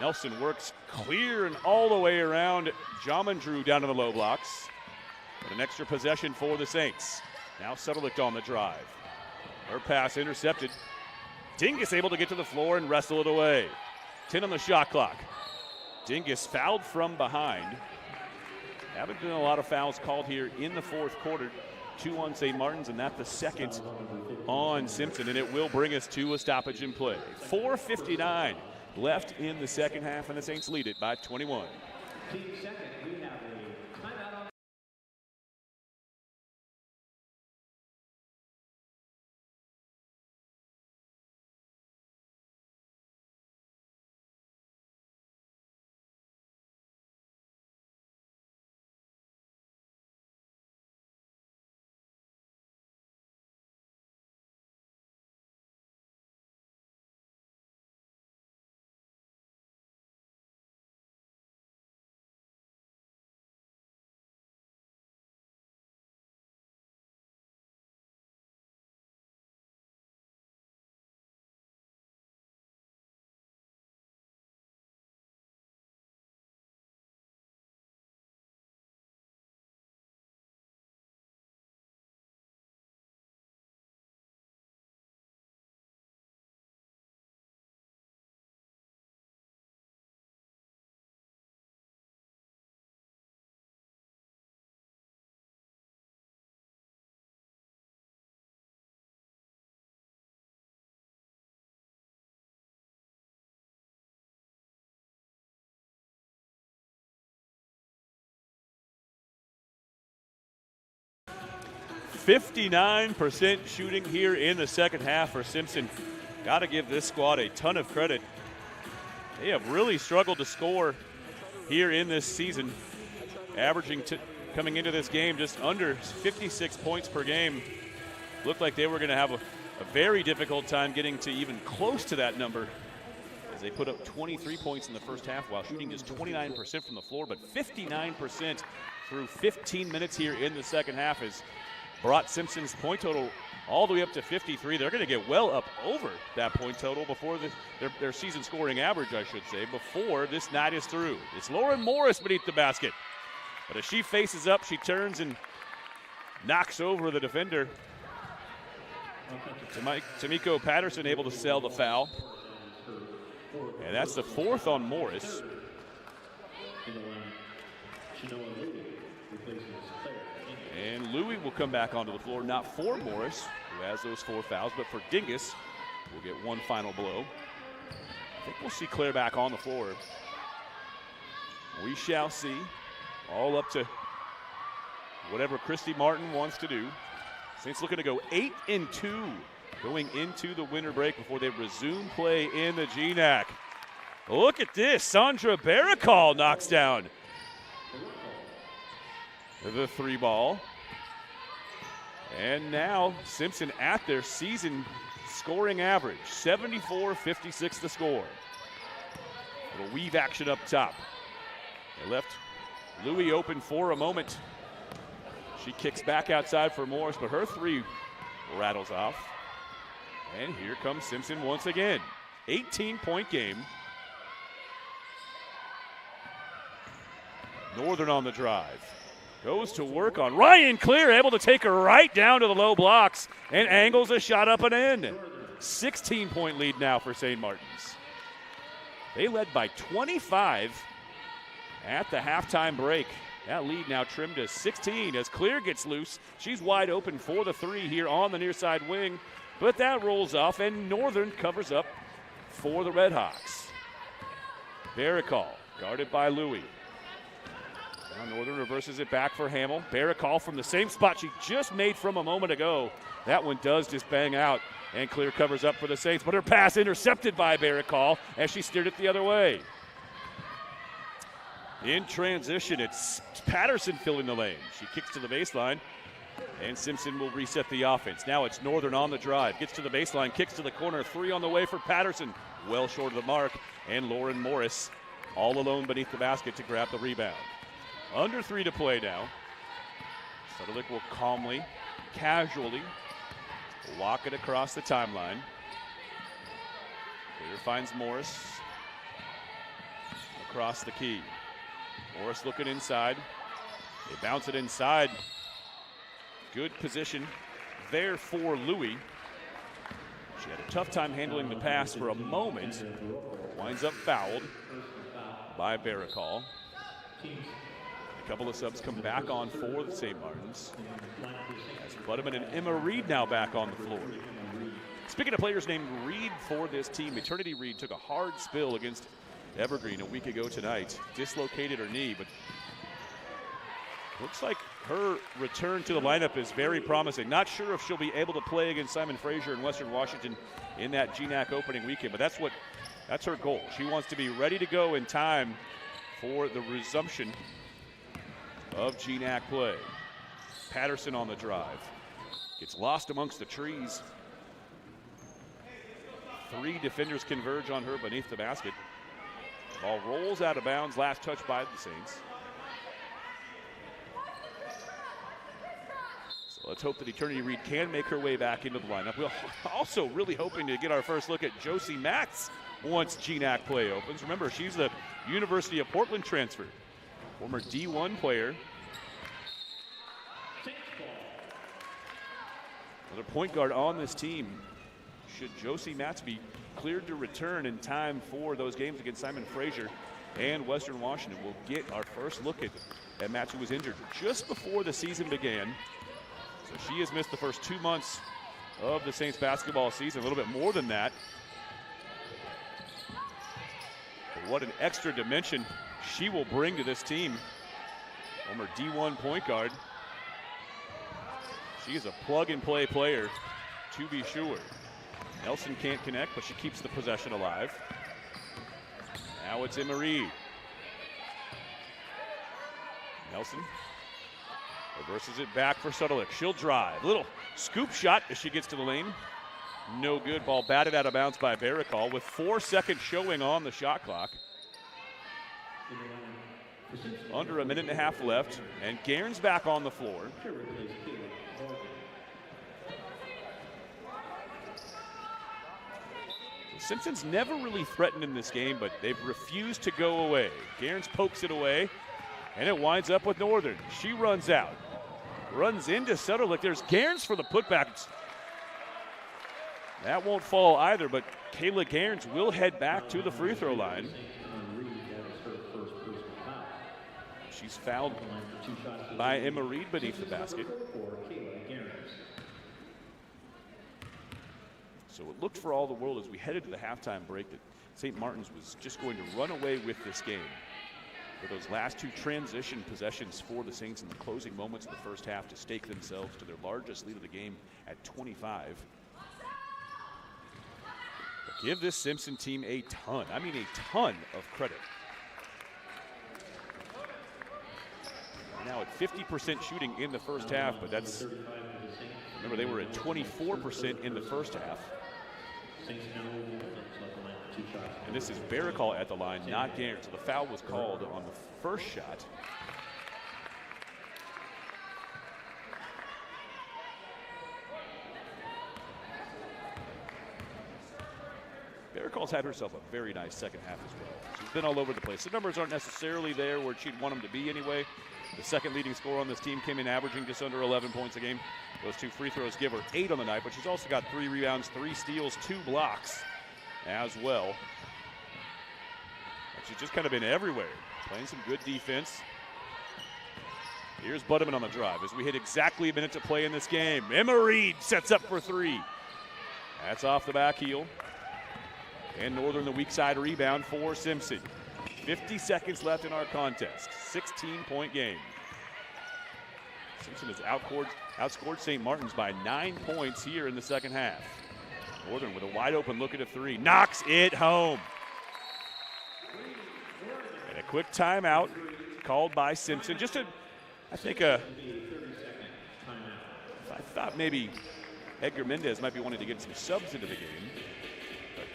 Nelson works clear and all the way around. Jamin Drew down to the low blocks. But an extra possession for the Saints. Now Sutterlick on the drive. Her pass intercepted. Dingus able to get to the floor and wrestle it away. 10 on the shot clock. Dingus fouled from behind. Haven't been a lot of fouls called here in the fourth quarter. 2 on St. Martin's, and that's the second on Simpson, and it will bring us to a stoppage in play. 4:59 left in the second half, and the Saints lead it by 21. .59% shooting here in the second half for Simpson. Got to give this squad a ton of credit. They have really struggled to score here in this season, averaging coming into this game just under 56 points per game. Looked like they were going to have a very difficult time getting to even close to that number, as they put up 23 points in the first half while shooting just 29% from the floor, but 59% through 15 minutes here in the second half has brought Simpson's point total all the way up to 53. They're going to get well up over that point total before their season scoring average, I should say, before this night is through. It's Lauren Morris beneath the basket. But as she faces up, she turns and knocks over the defender. Tamiko Patterson able to sell the foul. And that's the 4th on Morris. And Louie will come back onto the floor, not for Morris, who has those 4 fouls, but for Dingus, who will get one final blow. I think we'll see Claire back on the floor. We shall see. All up to whatever Christy Martin wants to do. Saints looking to go 8-2 going into the winter break before they resume play in the GNAC. Look at this. Sandra Baracall knocks down the 3 ball. And now Simpson at their season scoring average. 74-56 the score. Little weave action up top. They left Louie open for a moment. She kicks back outside for Morris, but her 3 rattles off. And here comes Simpson once again. 18-point game. Northern on the drive. Goes to work on Ryan Clear, able to take her right down to the low blocks and angles a shot up and in. 16-point lead now for St. Martin's. They led by 25 at the halftime break. That lead now trimmed to 16 as Clear gets loose. She's wide open for the 3 here on the near side wing, but that rolls off and Northern covers up for the Redhawks. Baracall guarded by Louie. Now Northern reverses it back for Hamill. Baracall from the same spot she just made from a moment ago. That one does just bang out, and Clear covers up for the Saints, but her pass intercepted by Baracall as she steered it the other way. In transition, it's Patterson filling the lane. She kicks to the baseline, and Simpson will reset the offense. Now it's Northern on the drive. Gets to the baseline, kicks to the corner. 3 on the way for Patterson. Well short of the mark, and Lauren Morris all alone beneath the basket to grab the rebound. Under 3 to play now. Suttelick will calmly, casually walk it across the timeline. Clear finds Morris across the key. Morris looking inside. They bounce it inside. Good position there for Louie. She had a tough time handling the pass for a moment. Winds up fouled by Baracall. A couple of subs come back on for the St. Martins. As Butterman and Emma Reed now back on the floor. Speaking of players named Reed for this team, Eternity Reed took a hard spill against Evergreen a week ago tonight. Dislocated her knee, but looks like her return to the lineup is very promising. Not sure if she'll be able to play against Simon Fraser in Western Washington in that GNAC opening weekend, but that's her goal. She wants to be ready to go in time for the resumption of GNAC play. Patterson on the drive. Gets lost amongst the trees. 3 defenders converge on her beneath the basket. Ball rolls out of bounds, last touch by the Saints. So let's hope that Eternity Reed can make her way back into the lineup. We're also really hoping to get our first look at Josie Matz once GNAC play opens. Remember, she's the University of Portland transfer. Former D1 player. Another point guard on this team. Should Josie Matz be cleared to return in time for those games against Simon Fraser and Western Washington, we'll get our first look at Matz, who was injured just before the season began. So she has missed the first 2 months of the Saints basketball season, a little bit more than that. But what an extra dimension she will bring to this team. Former D1 point guard. She is a plug-and-play player, to be sure. Nelson can't connect, but she keeps the possession alive. Now it's Emma Reed. Nelson reverses it back for Suttelick. She'll drive. Little scoop shot as she gets to the lane. No good. Ball batted out of bounds by Baracall with 4 seconds showing on the shot clock. Under a minute and a half left, and Guerin's back on the floor. Simpson's never really threatened in this game, but they've refused to go away. Guerin's pokes it away, and it winds up with Northern. She runs out, runs into Suttelick. There's Guerin's for the putback. That won't fall either, but Kayla Guerin's will head back to the free throw line. She's fouled by Emma Reed beneath the basket. So it looked for all the world as we headed to the halftime break that St. Martin's was just going to run away with this game. for those last two transition possessions for the Saints in the closing moments of the first half to stake themselves to their largest lead of the game at 25. But give this Simpson team a ton, I mean a ton of credit. Now at 50% shooting in the first half, but that's, remember they were at 24% in the first half. And this is Baracall at the line, not Garrett. So the foul was called on the first shot. Baracall's had herself a very nice second half as well. She's been all over the place. The numbers aren't necessarily there where she'd want them to be anyway. The second leading scorer on this team came in averaging just under 11 points a game. Those two free throws give her 8 on the night, but she's also got 3 rebounds, 3 steals, 2 blocks as well. And she's just kind of been everywhere, playing some good defense. Here's Butterman on the drive as we hit exactly a minute to play in this game. Emma Reed sets up for 3. That's off the back heel. And Northern the weak side rebound for Simpson. 50 seconds left in our contest. 16-point game. Simpson has outscored St. Martin's by 9 points here in the second half. Northern with a wide open look at a 3. Knocks it home. And a quick timeout called by Simpson. Just a, I thought maybe Edgar Mendez might be wanting to get some subs into the game. But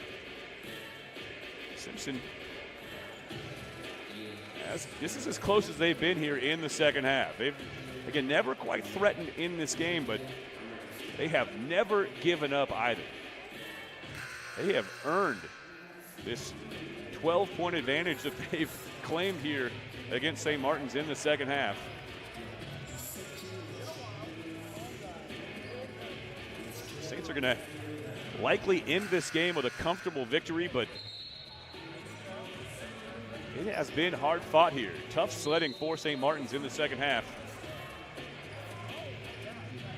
Simpson, this is as close as they've been here in the second half. They've, again, never quite threatened in this game, but they have never given up either. They have earned this 12-point advantage that they've claimed here against St. Martin's in the second half. The Saints are going to likely end this game with a comfortable victory, but it has been hard fought here. Tough sledding for St. Martin's in the second half.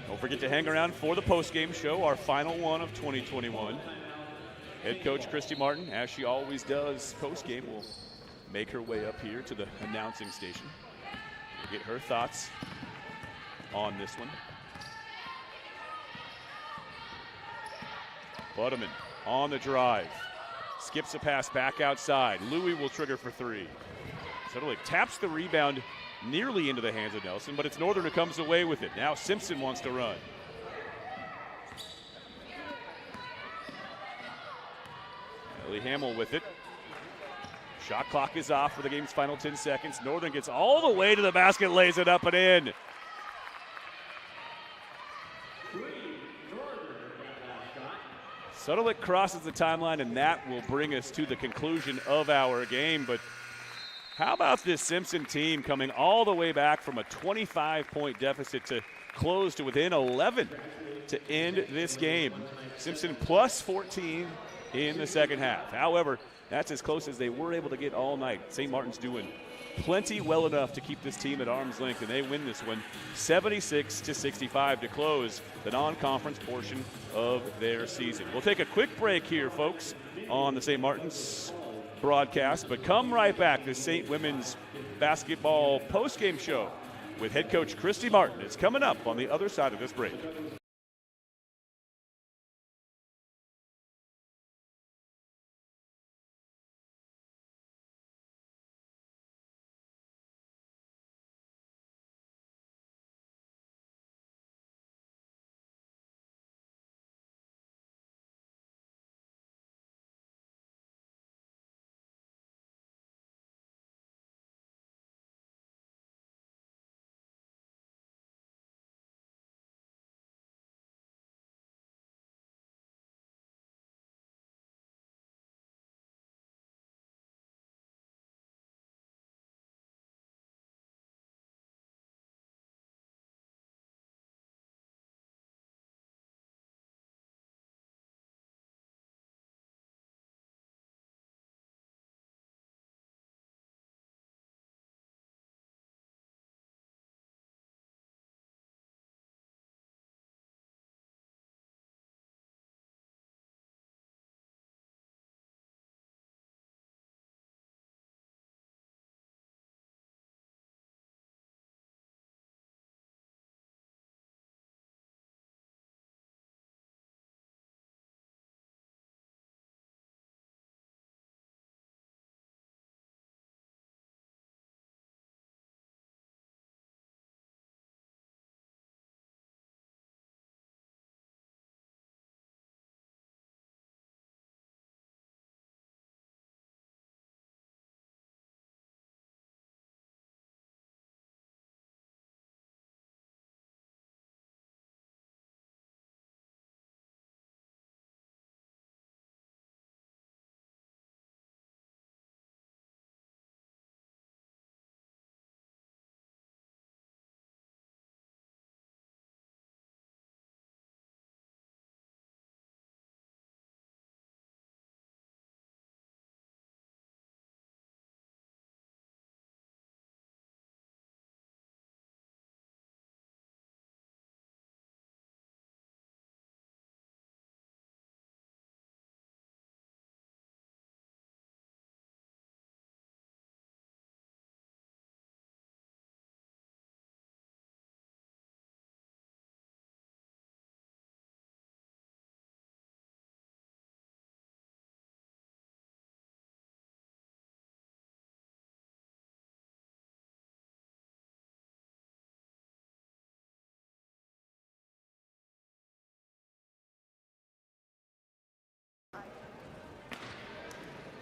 Don't forget to hang around for the postgame show, our final one of 2021. Head coach Christy Martin, as she always does postgame, will make her way up here to the announcing station to get her thoughts on this one. Butterman on the drive. Skips a pass back outside. Louis will trigger for 3. Suddenly taps the rebound nearly into the hands of Nelson, but it's Northern who comes away with it. Now Simpson wants to run. Ellie Hamill with it. Shot clock is off for the game's final 10 seconds. Northern gets all the way to the basket, lays it up and in. Suttlick crosses the timeline, and that will bring us to the conclusion of our game. But how about this Simpson team coming all the way back from a 25-point deficit to close to within 11 to end this game? Simpson plus 14 in the second half. However, that's as close as they were able to get all night. St. Martin's doing plenty well enough to keep this team at arm's length, and they win this one 76-65 to close the non-conference portion of their season. We'll take a quick break here, folks, on the St. Martin's broadcast, but come right back to St. Women's basketball postgame show with head coach Christy Martin. It's coming up on the other side of this break.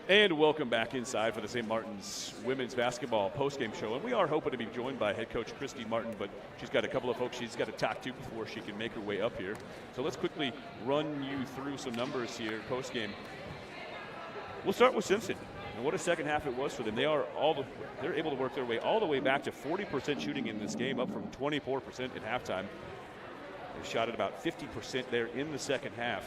And welcome back inside for the St. Martin's women's basketball postgame show. And we are hoping to be joined by head coach Christy Martin, but she's got a couple of folks she's got to talk to before she can make her way up here. So let's quickly run you through some numbers here postgame. We'll start with Simpson. And what a second half it was for them. They're able to work their way all the way back to 40% shooting in this game, up from 24% at halftime. They shot at about 50% there in the second half.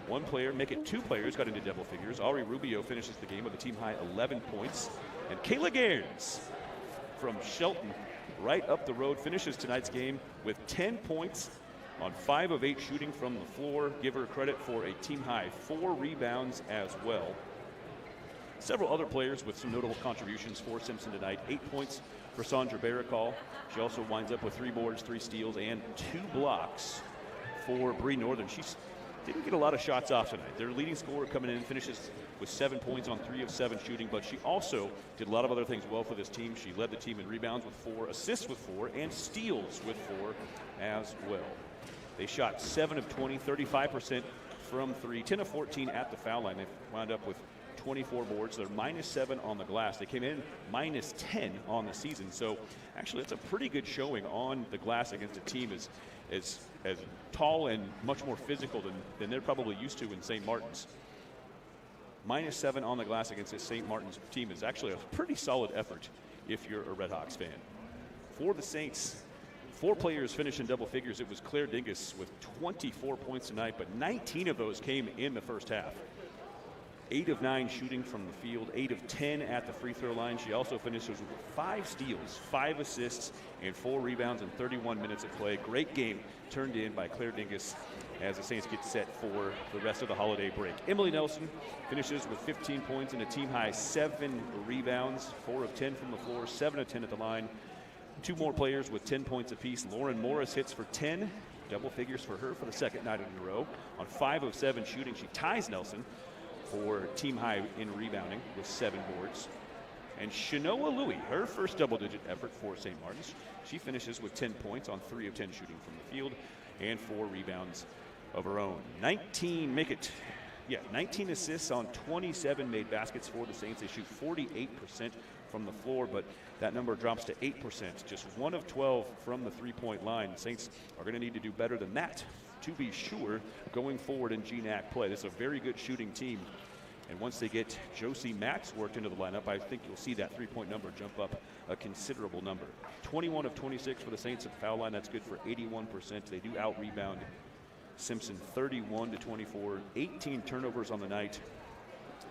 One player, make it two players, got into double figures. Ari Rubio finishes the game with a team-high 11 points. And Kayla Gaines from Shelton, right up the road, finishes tonight's game with 10 points on 5 of 8 shooting from the floor. Give her credit for a team-high 4 rebounds as well. Several other players with some notable contributions for Simpson tonight. 8 points for Sandra Barricall. She also winds up with 3 boards, 3 steals, and 2 blocks for Bree Northern. She didn't get a lot of shots off tonight. Their leading scorer coming in finishes with 7 points on 3 of 7 shooting, but she also did a lot of other things well for this team. She led the team in rebounds with 4, assists with 4, and steals with 4 as well. They shot 7 of 20, 35% from 3, 10 of 14 at the foul line. They wound up with 24 boards. They're -7 on the glass. They came in -10 on the season. So actually it's a pretty good showing on the glass against a team as tall and much more physical than they're probably used to in St. Martin's. -7 on the glass against this St. Martin's team is actually a pretty solid effort if you're a Red Hawks fan. For the Saints, 4 players finished in double figures. It was Claire Dingus with 24 points tonight, but 19 of those came in the first half. 8 of 9 shooting from the field, 8 of 10 at the free throw line. She also finishes with 5 steals, 5 assists, and 4 rebounds in 31 minutes of play. Great game turned in by Claire Dingus as the Saints get set for the rest of the holiday break. Emily Nelson finishes with 15 points and a team-high 7 rebounds, 4 of 10 from the floor, 7 of 10 at the line. 2 more players with 10 points apiece. Lauren Morris hits for 10, double figures for her for the second night in a row. On 5 of 7 shooting, she ties Nelson for team high in rebounding with 7 boards. And Shanoa Louie, her first double-digit effort for St. Martin's. She finishes with 10 points on 3 of 10 shooting from the field and 4 rebounds of her own. 19 assists on 27 made baskets for the Saints. They shoot 48% from the floor, but that number drops to 8%. Just 1 of 12 from the three-point line. The Saints are going to need to do better than that, to be sure, going forward in GNAC play. This is a very good shooting team. And once they get Josie Max worked into the lineup, I think you'll see that three-point number jump up a considerable number. 21 of 26 for the Saints at the foul line. That's good for 81%. They do out-rebound Simpson 31 to 24. 18 turnovers on the night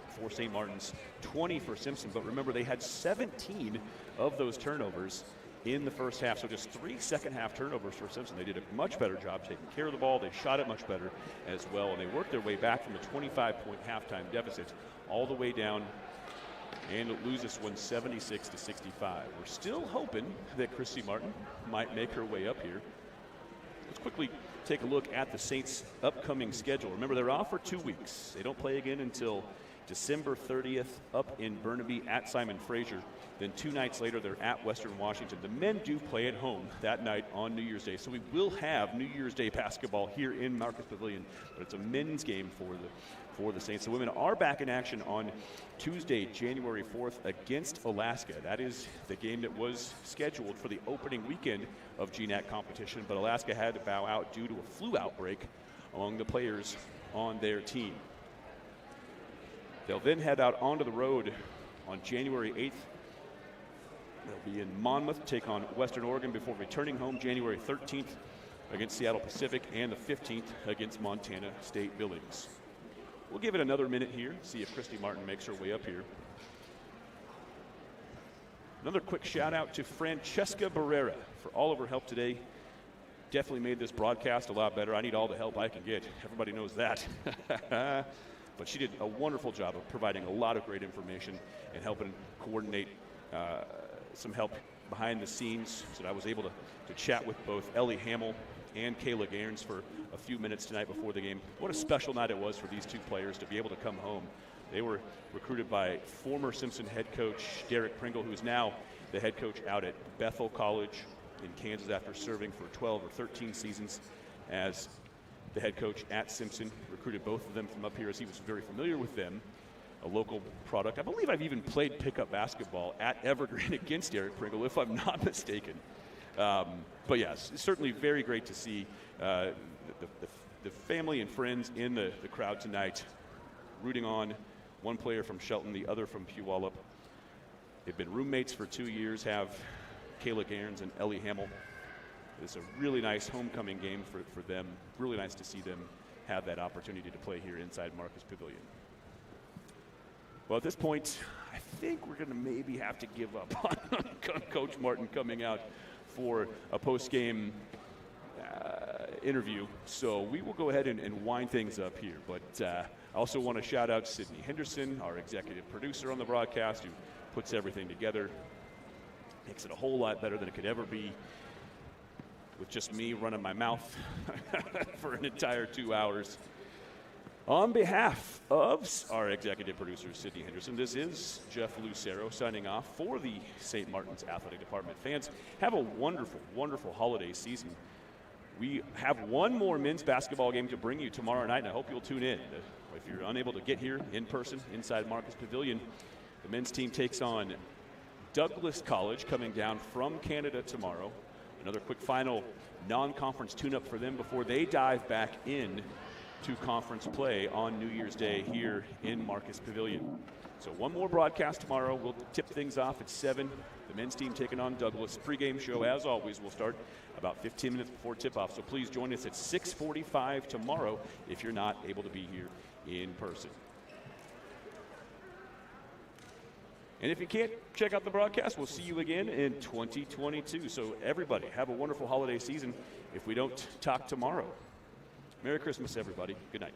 for St. Martin's, 20 for Simpson. But remember, they had 17 of those turnovers in the first half, so just 3 second-half turnovers for Simpson. They did a much better job taking care of the ball. They shot it much better as well, and they worked their way back from a 25-point halftime deficit all the way down and lose this one 76 to 65. We're still hoping that Christy Martin might make her way up here. Let's quickly take a look at the Saints' upcoming schedule. Remember, they're off for 2 weeks. They don't play again until December 30th up in Burnaby at Simon Fraser. Then 2 nights later, they're at Western Washington. The men do play at home that night on New Year's Day, so we will have New Year's Day basketball here in Marcus Pavilion, but it's a men's game for the Saints. The women are back in action on Tuesday, January 4th against Alaska. That is the game that was scheduled for the opening weekend of GNAC competition, but Alaska had to bow out due to a flu outbreak among the players on their team. They'll then head out onto the road on January 8th. They'll be in Monmouth, take on Western Oregon before returning home January 13th against Seattle Pacific and the 15th against Montana State Billings. We'll give it another minute here, see if Christy Martin makes her way up here. Another quick shout out to Francesca Barrera for all of her help today. Definitely made this broadcast a lot better. I need all the help I can get. Everybody knows that. But she did a wonderful job of providing a lot of great information and helping coordinate some help behind the scenes, so that I was able to chat with both Ellie Hamill and Kayla Gaines for a few minutes tonight before the game. What a special night it was for these 2 players to be able to come home. They were recruited by former Simpson head coach Derek Pringle, who is now the head coach out at Bethel College in Kansas after serving for 12 or 13 seasons as the head coach at Simpson. Recruited both of them from up here as he was very familiar with them a local product. I believe I've even played pickup basketball at Evergreen against Eric Pringle, if I'm not mistaken. But yes, certainly very great to see the family and friends in the crowd tonight, rooting on one player from Shelton, the other from Puyallup. They've been roommates for 2 years, have Kayla Gairns and Ellie Hamill. It's a really nice homecoming game for them. Really nice to see them have that opportunity to play here inside Marcus Pavilion. Well, at this point, I think we're going to maybe have to give up on Coach Martin coming out for a post-game interview. So we will go ahead and wind things up here. But I also want to shout out Sydney Henderson, our executive producer on the broadcast, who puts everything together. Makes it a whole lot better than it could ever be with just me running my mouth for an entire 2 hours. On behalf of our executive producer, Sydney Henderson, this is Jeff Lucero signing off for the St. Martin's Athletic Department. Fans, have a wonderful, wonderful holiday season. We have one more men's basketball game to bring you tomorrow night, and I hope you'll tune in. If you're unable to get here in person inside Marcus Pavilion, the men's team takes on Douglas College, coming down from Canada tomorrow. Another quick final non-conference tune-up for them before they dive back in to conference play on New Year's Day here in Marcus Pavilion. So one more broadcast tomorrow. We'll tip things off at 7. The men's team taking on Douglas. Pregame show, as always, will start about 15 minutes before tip-off. So please join us at 6:45 tomorrow if you're not able to be here in person. And if you can't check out the broadcast, we'll see you again in 2022. So everybody, have a wonderful holiday season if we don't talk tomorrow. Merry Christmas, everybody. Good night.